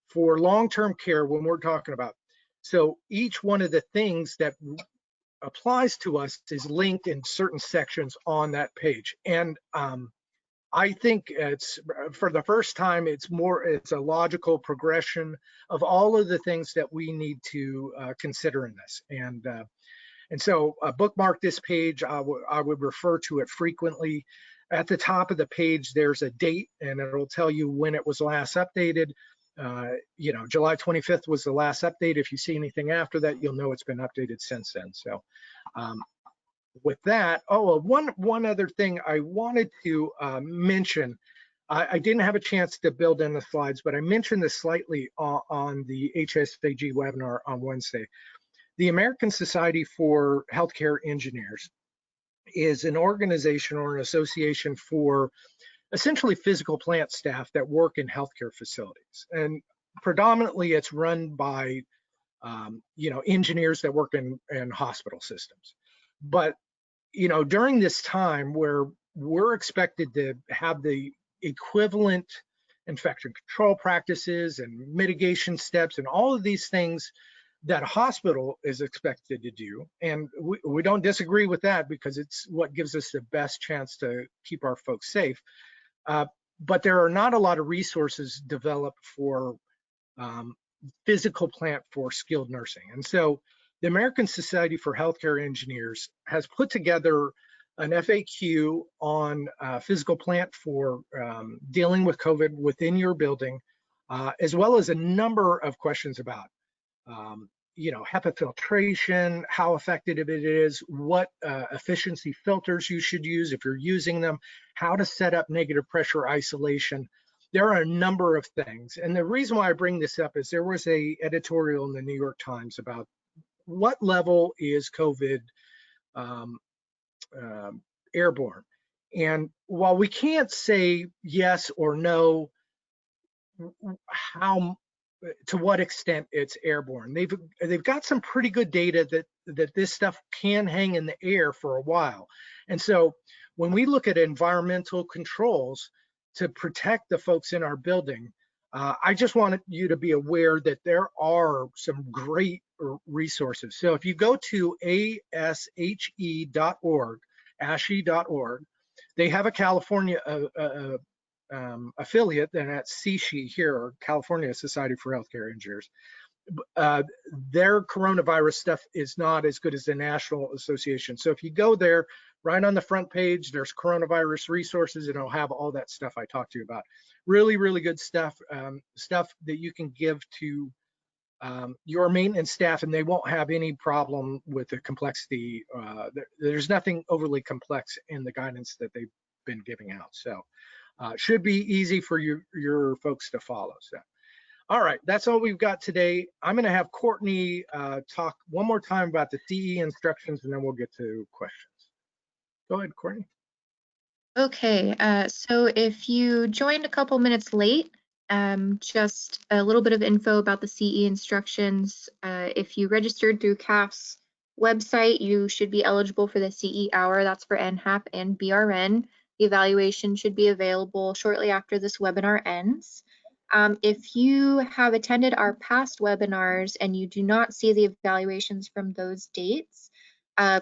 for long-term care, when we're talking about, so each one of the things that applies to us is linked in certain sections on that page. And I think it's, for the first time, it's a logical progression of all of the things that we need to consider in this. And so bookmark this page. I would refer to it frequently. At the top of the page, there's a date, and it'll tell you when it was last updated. July 25th was the last update. If you see anything after that, you'll know it's been updated since then. So with that, one other thing I wanted to mention, I didn't have a chance to build in the slides, but I mentioned this slightly on the HSAG webinar on Wednesday. The American Society for Healthcare Engineers is an organization or an association for essentially physical plant staff that work in healthcare facilities. And predominantly it's run by engineers that work in hospital systems. But, during this time where we're expected to have the equivalent infection control practices and mitigation steps and all of these things that a hospital is expected to do. And we don't disagree with that because it's what gives us the best chance to keep our folks safe. But there are not a lot of resources developed for physical plant for skilled nursing. And so the American Society for Healthcare Engineers has put together an FAQ on physical plant for dealing with COVID within your building, as well as a number of questions about HEPA filtration, how effective it is, what efficiency filters you should use if you're using them, how to set up negative pressure isolation. There are a number of things. And the reason why I bring this up is there was a editorial in the New York Times about what level is COVID airborne. And while we can't say yes or no, to what extent it's airborne, they've got some pretty good data that this stuff can hang in the air for a while. And so when we look at environmental controls to protect the folks in our building, I just wanted you to be aware that there are some great resources. So if you go to ASHE.org, ASHE.org, they have a California affiliate, and that's CSHE here, or California Society for Healthcare Engineers. Their coronavirus stuff is not as good as the National Association. So if you go there, right on the front page, there's coronavirus resources, and it'll have all that stuff I talked to you about. Really, really good stuff, stuff that you can give to your maintenance staff, and they won't have any problem with the complexity. There's nothing overly complex in the guidance that they've been giving out. So should be easy for your folks to follow. So, all right, that's all we've got today. I'm going to have Courtney talk one more time about the CE instructions, and then we'll get to questions. Go ahead, Courtney. Okay, so if you joined a couple minutes late, just a little bit of info about the CE instructions. If you registered through CAF's website, you should be eligible for the CE hour. That's for NHAP and BRN. The evaluation should be available shortly after this webinar ends. If you have attended our past webinars and you do not see the evaluations from those dates,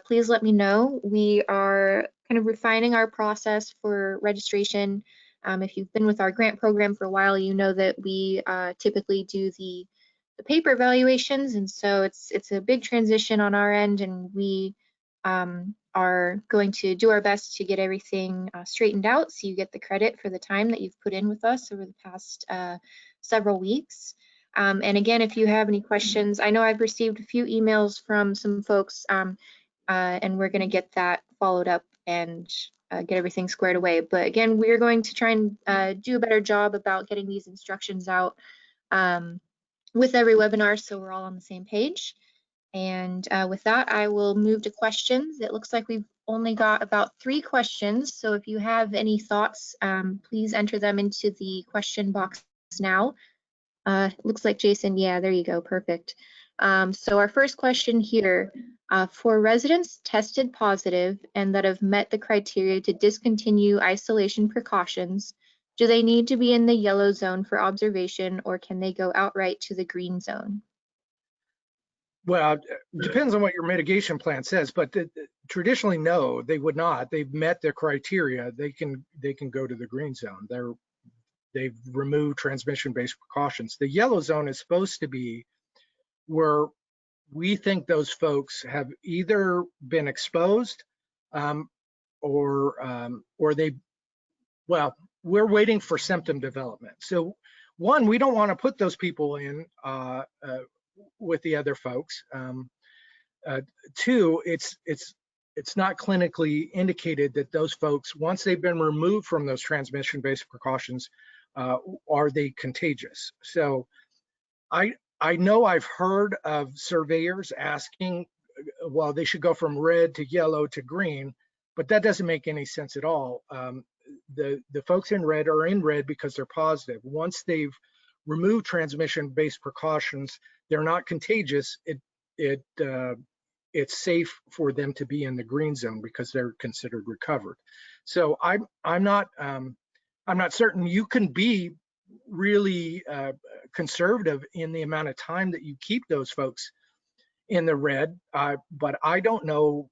please let me know. We are kind of refining our process for registration. If you've been with our grant program for a while, you know that we typically do the paper evaluations, and so it's a big transition on our end, and we are going to do our best to get everything straightened out so you get the credit for the time that you've put in with us over the past several weeks. And again, if you have any questions, I know I've received a few emails from some folks, and we're going to get that followed up and get everything squared away. But again, we're going to try and do a better job about getting these instructions out with every webinar so we're all on the same page. And with that, I will move to questions. It looks like we've only got about 3 questions. So if you have any thoughts, please enter them into the question box now. Looks like Jason, yeah, there you go, perfect. So our first question here, for residents tested positive and that have met the criteria to discontinue isolation precautions, do they need to be in the yellow zone for observation, or can they go outright to the green zone? Well, it depends on what your mitigation plan says, but traditionally, no, they would not. They've met their criteria. They can go to the green zone. They've removed transmission-based precautions. The yellow zone is supposed to be where we think those folks have either been exposed or well, we're waiting for symptom development. So one, we don't want to put those people in with the other folks. 2, it's not clinically indicated that those folks, once they've been removed from those transmission-based precautions, are they contagious? So I know I've heard of surveyors asking, well, they should go from red to yellow to green, but that doesn't make any sense at all. The folks in red are in red because they're positive. Once they've removed transmission-based precautions, they're not contagious, it's safe for them to be in the green zone because they're considered recovered. So I'm not certain. You can be really conservative in the amount of time that you keep those folks in the red, but I don't know.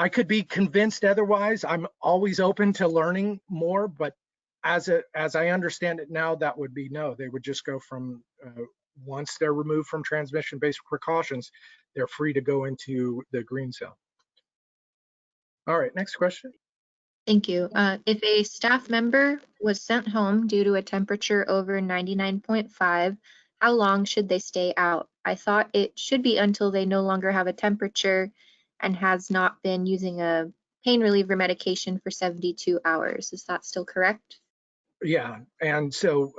I could be convinced otherwise. I'm always open to learning more, but as I understand it now, that would be no. They would just go from once they're removed from transmission-based precautions, they're free to go into the green zone. All right, next question. Thank you. If a staff member was sent home due to a temperature over 99.5, how long should they stay out? I thought it should be until they no longer have a temperature and has not been using a pain reliever medication for 72 hours. Is that still correct? Yeah, and so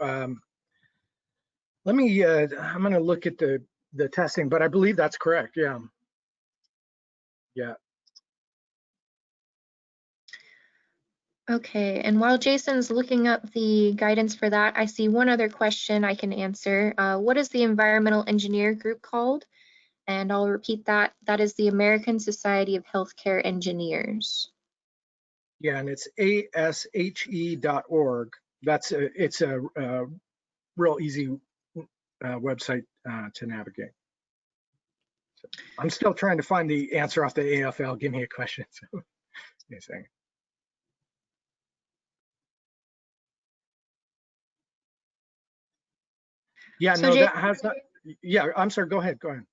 let me, I'm going to look at the testing, but I believe that's correct. Yeah. Yeah. Okay, and while Jason's looking up the guidance for that, I see one other question I can answer. What is the environmental engineer group called? And I'll repeat that. That is the American Society of Healthcare Engineers. Yeah, and it's ASHE.org. It's a real easy website to navigate. So I'm still trying to find the answer off the AFL. Give me a question. So, give me a second. Yeah, so no, that has not. Yeah, I'm sorry. Go ahead. Go ahead.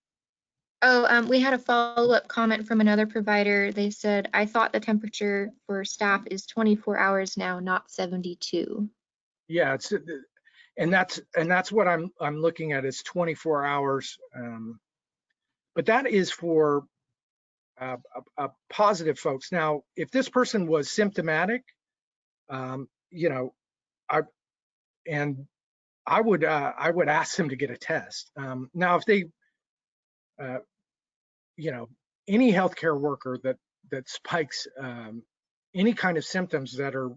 Oh, we had a follow-up comment from another provider. They said, I thought the temperature for staff is 24 hours now, not 72. Yeah, it's and that's what I'm looking at is 24 hours. But that is for positive folks. Now, if this person was symptomatic, you know, I would ask them to get a test. Now, if they, you know, any healthcare worker that spikes any kind of symptoms that are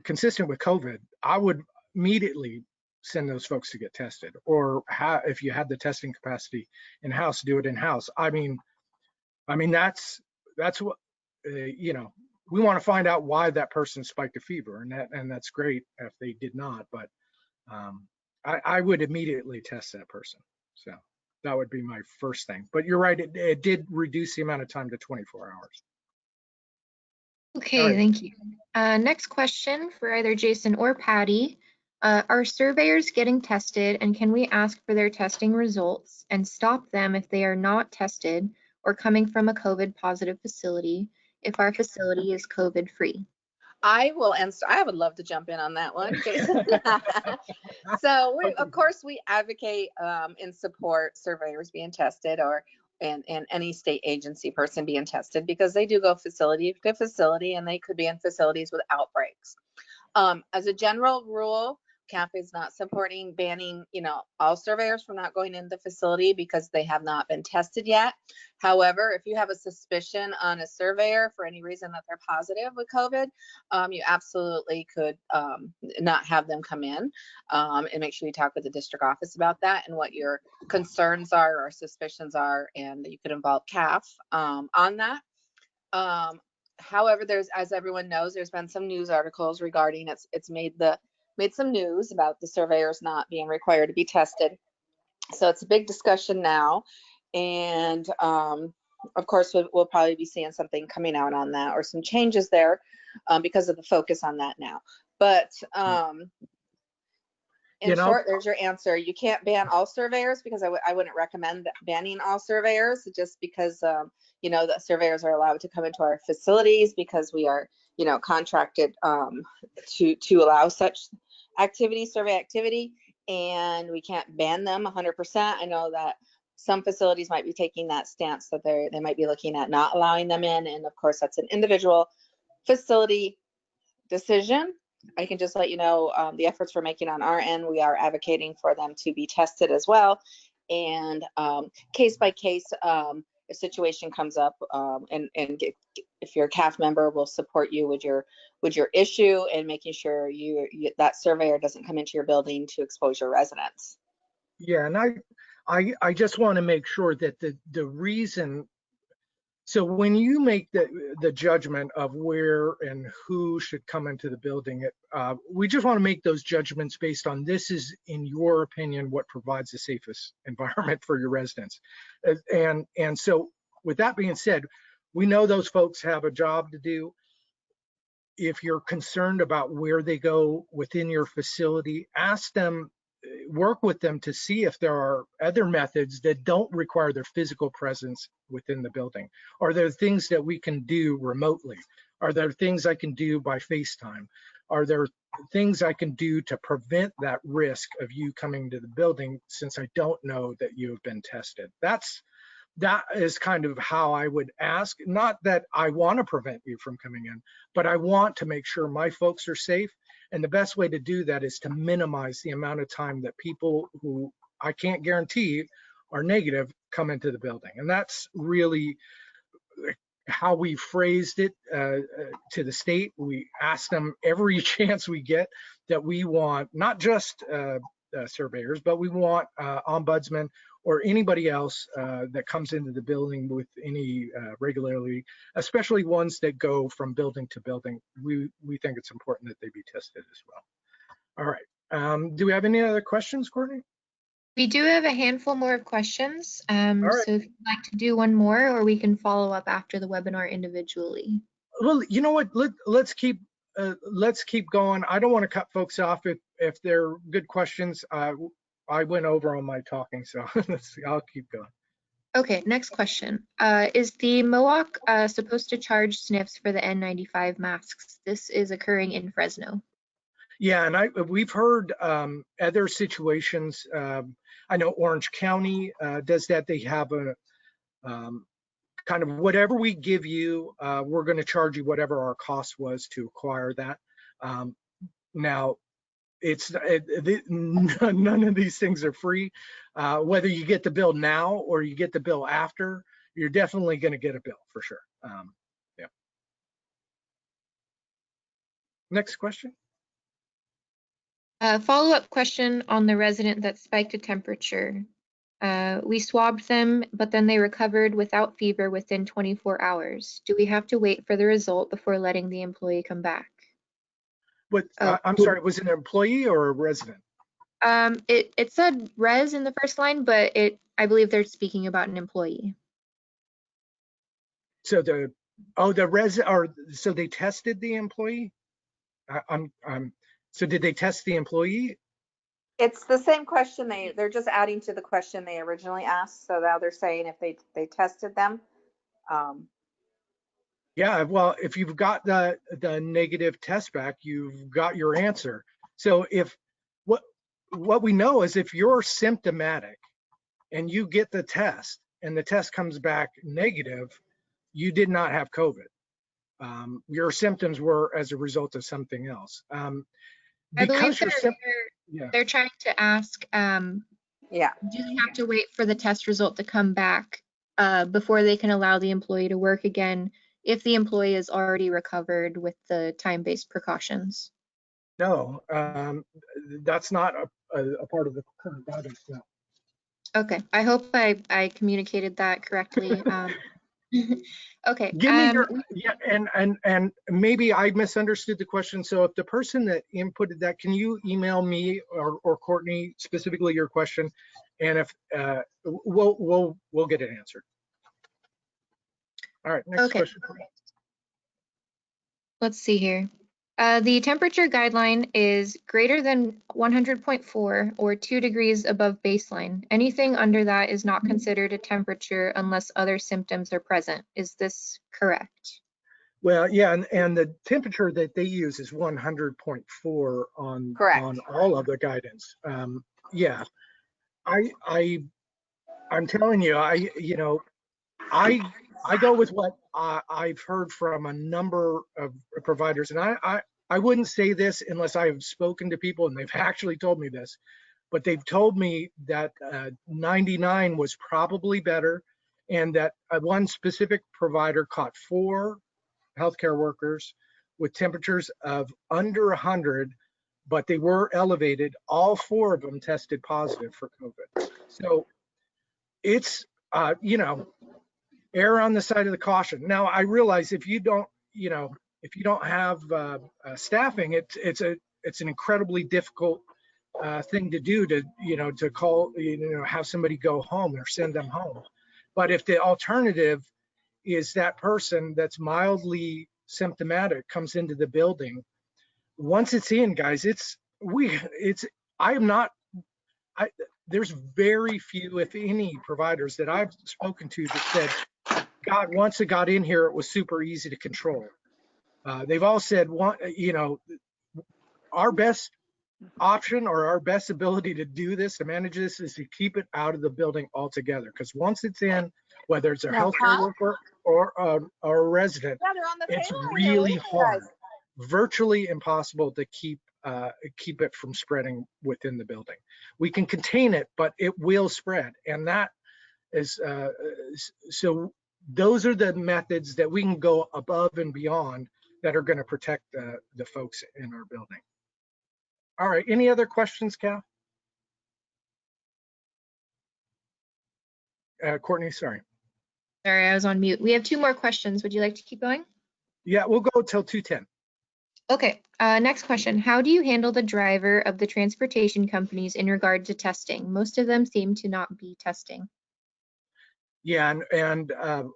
consistent with COVID, I would immediately send those folks to get tested, or if you had the testing capacity in-house, do it in-house. I mean that's what you know, we want to find out why that person spiked a fever, and that's great if they did not, but I would immediately test that person. So that would be my first thing. But you're right, it did reduce the amount of time to 24 hours. Okay, right. Thank you. Next question for either Jason or Patty. Are surveyors getting tested, and can we ask for their testing results and stop them if they are not tested or coming from a COVID positive facility if our facility is COVID free? I will answer. I would love to jump in on that one, Jason. So of course we advocate and support surveyors being tested, or and any state agency person being tested, because they do go facility to facility and they could be in facilities with outbreaks. As a general rule, CAF is not supporting banning, you know, all surveyors from not going into the facility because they have not been tested yet. However, if you have a suspicion on a surveyor for any reason that they're positive with COVID, you absolutely could not have them come in, and make sure you talk with the district office about that and what your concerns are or suspicions are, and you could involve CAF on that. However, as everyone knows, there's been some news articles regarding it's made some news about the surveyors not being required to be tested. So it's a big discussion now. And of course, we'll probably be seeing something coming out on that, or some changes there because of the focus on that now. But in short, there's your answer. You can't ban all surveyors, because I wouldn't recommend banning all surveyors, just because you know, the surveyors are allowed to come into our facilities because we are, you know, contracted to allow such activity, survey activity, and we can't ban them 100%. I know that some facilities might be taking that stance that they might be looking at not allowing them in, and of course that's an individual facility decision. I can just let you know the efforts we're making on our end. We are advocating for them to be tested as well, and case by case, if situation comes up, and if you're a CAF member, we'll support you with your issue and making sure that surveyor doesn't come into your building to expose your residents. Yeah, and I just want to make sure that the reason, so when you make the judgment of where and who should come into the building, we just want to make those judgments based on this is, in your opinion, what provides the safest environment for your residents. And so with that being said, we know those folks have a job to do. If you're concerned about where they go within your facility, ask them, work with them to see if there are other methods that don't require their physical presence within the building. Are there things that we can do remotely? Are there things I can do by FaceTime? Are there things I can do to prevent that risk of you coming to the building since I don't know that you have been tested? That is kind of how I would ask. Not that I want to prevent you from coming in, but I want to make sure my folks are safe. And the best way to do that is to minimize the amount of time that people who I can't guarantee are negative come into the building. And that's really how we phrased it to the state. We ask them every chance we get that we want not just surveyors, but we want ombudsmen or anybody else that comes into the building with any regularity, especially ones that go from building to building. We think it's important that they be tested as well. All right. Do we have any other questions, Courtney? We do have a handful more of questions. All right. So if you'd like to do one more, or we can follow up after the webinar individually. Well, you know what? Let's keep going. I don't want to cut folks off if they're good questions. I went over on my talking, so I'll keep going. Okay, next question. Is the MOAC supposed to charge SNFs for the N95 masks? This is occurring in Fresno. Yeah, and we've heard other situations. I know Orange County does that. They have a kind of whatever we give you, we're going to charge you whatever our cost was to acquire that. Now, none of these things are free. Whether you get the bill now or you get the bill after, you're definitely going to get a bill for sure. Yeah. Next question. Follow-up question on the resident that spiked a temperature. We swabbed them, but then they recovered without fever within 24 hours. Do we have to wait for the result before letting the employee come back? But I'm sorry, was it an employee or a resident? It said res in the first line, but I believe they're speaking about an employee. So so they tested the employee? So did they test the employee? It's the same question. They're just adding to the question they originally asked. So now they're saying if they tested them. Yeah, well, if you've got the negative test back, you've got your answer. So if what we know is if you're symptomatic and you get the test and the test comes back negative, you did not have COVID. Your symptoms were as a result of something else. I believe they're trying to ask, yeah, do they have to wait for the test result to come back before they can allow the employee to work again if the employee is already recovered with the time-based precautions? No, that's not a part of the current guidance now. Okay, I hope I communicated that correctly. Okay. Give me your, yeah, and maybe I misunderstood the question. So if the person that inputted that, can you email me or Courtney specifically your question, and if we'll get it answered. All right, next question. Let's see here. The temperature guideline is greater than 100.4 or 2 degrees above baseline. Anything under that is not considered a temperature unless other symptoms are present. Is this correct? Well, yeah, and the temperature that they use is 100.4 on all of the guidance. Yeah, I'm telling you, I go with what I've heard from a number of providers, and I wouldn't say this unless I've spoken to people and they've actually told me this, but they've told me that 99 was probably better, and that one specific provider caught 4 healthcare workers with temperatures of under 100 but they were elevated. All 4 of them tested positive for COVID. So it's, err on the side of the caution. Now, I realize if you don't, if you don't have staffing, it's an incredibly difficult thing to do, to call, have somebody go home or send them home. But if the alternative is that person that's mildly symptomatic comes into the building, once it's in, guys, there's very few, if any, providers that I've spoken to that said, God, once it got in here, it was super easy to control. They've all said, our best option or our best ability to do this, to manage this, is to keep it out of the building altogether. Because once it's in, whether it's a healthcare worker or a resident, it's really hard, virtually impossible to keep it from spreading within the building. We can contain it, but it will spread, and that is so. Those are the methods that we can go above and beyond that are going to protect the folks in our building. All right, any other questions, Cal? Courtney, sorry. Sorry, I was on mute. We have 2 more questions. Would you like to keep going? Yeah, we'll go till 2:10. Okay, next question. How do you handle the driver of the transportation companies in regard to testing? Most of them seem to not be testing. Yeah, and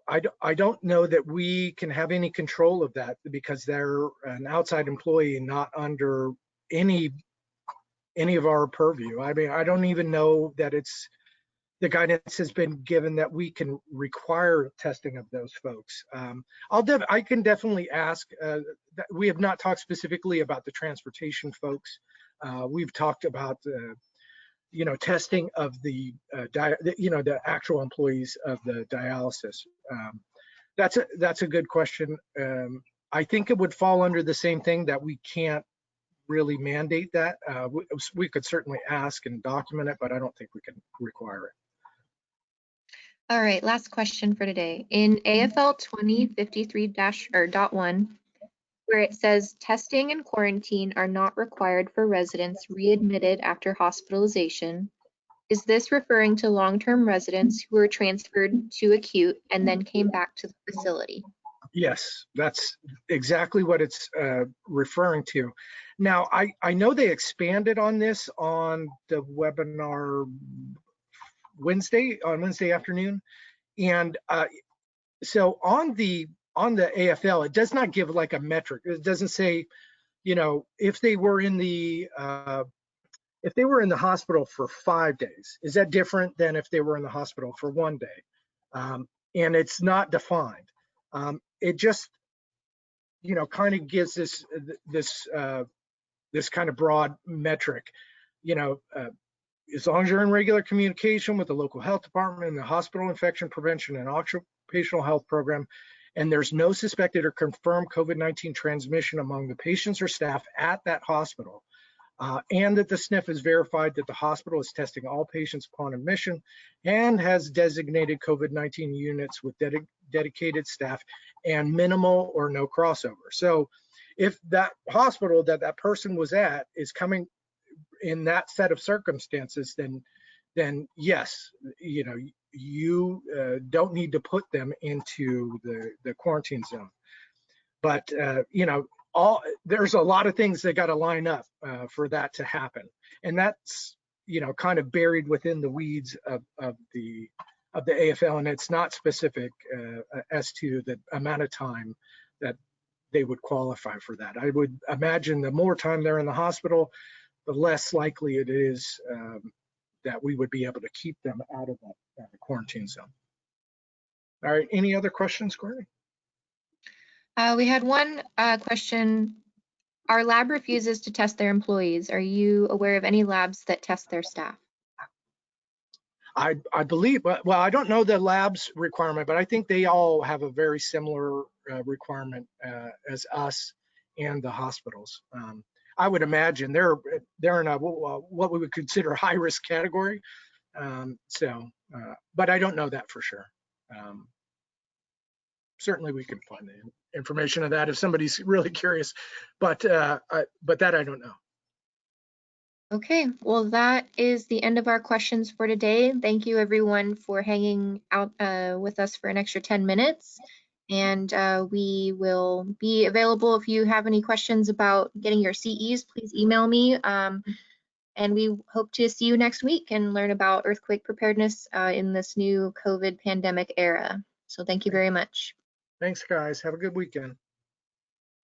I don't know that we can have any control of that because they're an outside employee, not under any of our purview. I mean, I don't even know that the guidance has been given that we can require testing of those folks. I can definitely ask. We have not talked specifically about the transportation folks. We've talked about testing of the actual employees of the dialysis. That's a good question. I think it would fall under the same thing that we can't really mandate that. We could certainly ask and document it, but I don't think we can require it. All right, last question for today. In AFL 2053-1, where it says testing and quarantine are not required for residents readmitted after hospitalization, is this referring to long-term residents who were transferred to acute and then came back to the facility? Yes, that's exactly what it's referring to. Now, I know they expanded on this on the webinar Wednesday afternoon, and so on the AFL, it does not give like a metric. It doesn't say, if they were in the hospital for 5 days, is that different than if they were in the hospital for 1 day? And it's not defined. It just, kind of gives this kind of broad metric, as long as you're in regular communication with the local health department and the hospital infection prevention and occupational health program, and there's no suspected or confirmed COVID-19 transmission among the patients or staff at that hospital, and that the SNF has verified that the hospital is testing all patients upon admission and has designated COVID-19 units with dedicated staff and minimal or no crossover. So if that hospital that person was at is coming in that set of circumstances, then yes, you don't need to put them into the quarantine zone. But there's a lot of things that got to line up for that to happen, and that's kind of buried within the weeds of the AFL, and it's not specific as to the amount of time that they would qualify for that. I would imagine the more time they're in the hospital, the less likely it is that we would be able to keep them out of that quarantine zone. All right, any other questions, Courtney? We had one question. Our lab refuses to test their employees. Are you aware of any labs that test their staff? I believe, well, I don't know the lab's requirement, but I think they all have a very similar requirement as us and the hospitals. I would imagine they're in a what we would consider high risk category. But I don't know that for sure. Certainly we can find the information of that if somebody's really curious, but that I don't know. Okay, well, that is the end of our questions for today. Thank you everyone for hanging out with us for an extra 10 minutes. And we will be available if you have any questions about getting your CEs, please email me. And we hope to see you next week and learn about earthquake preparedness in this new COVID pandemic era. So thank you very much. Thanks, guys. Have a good weekend.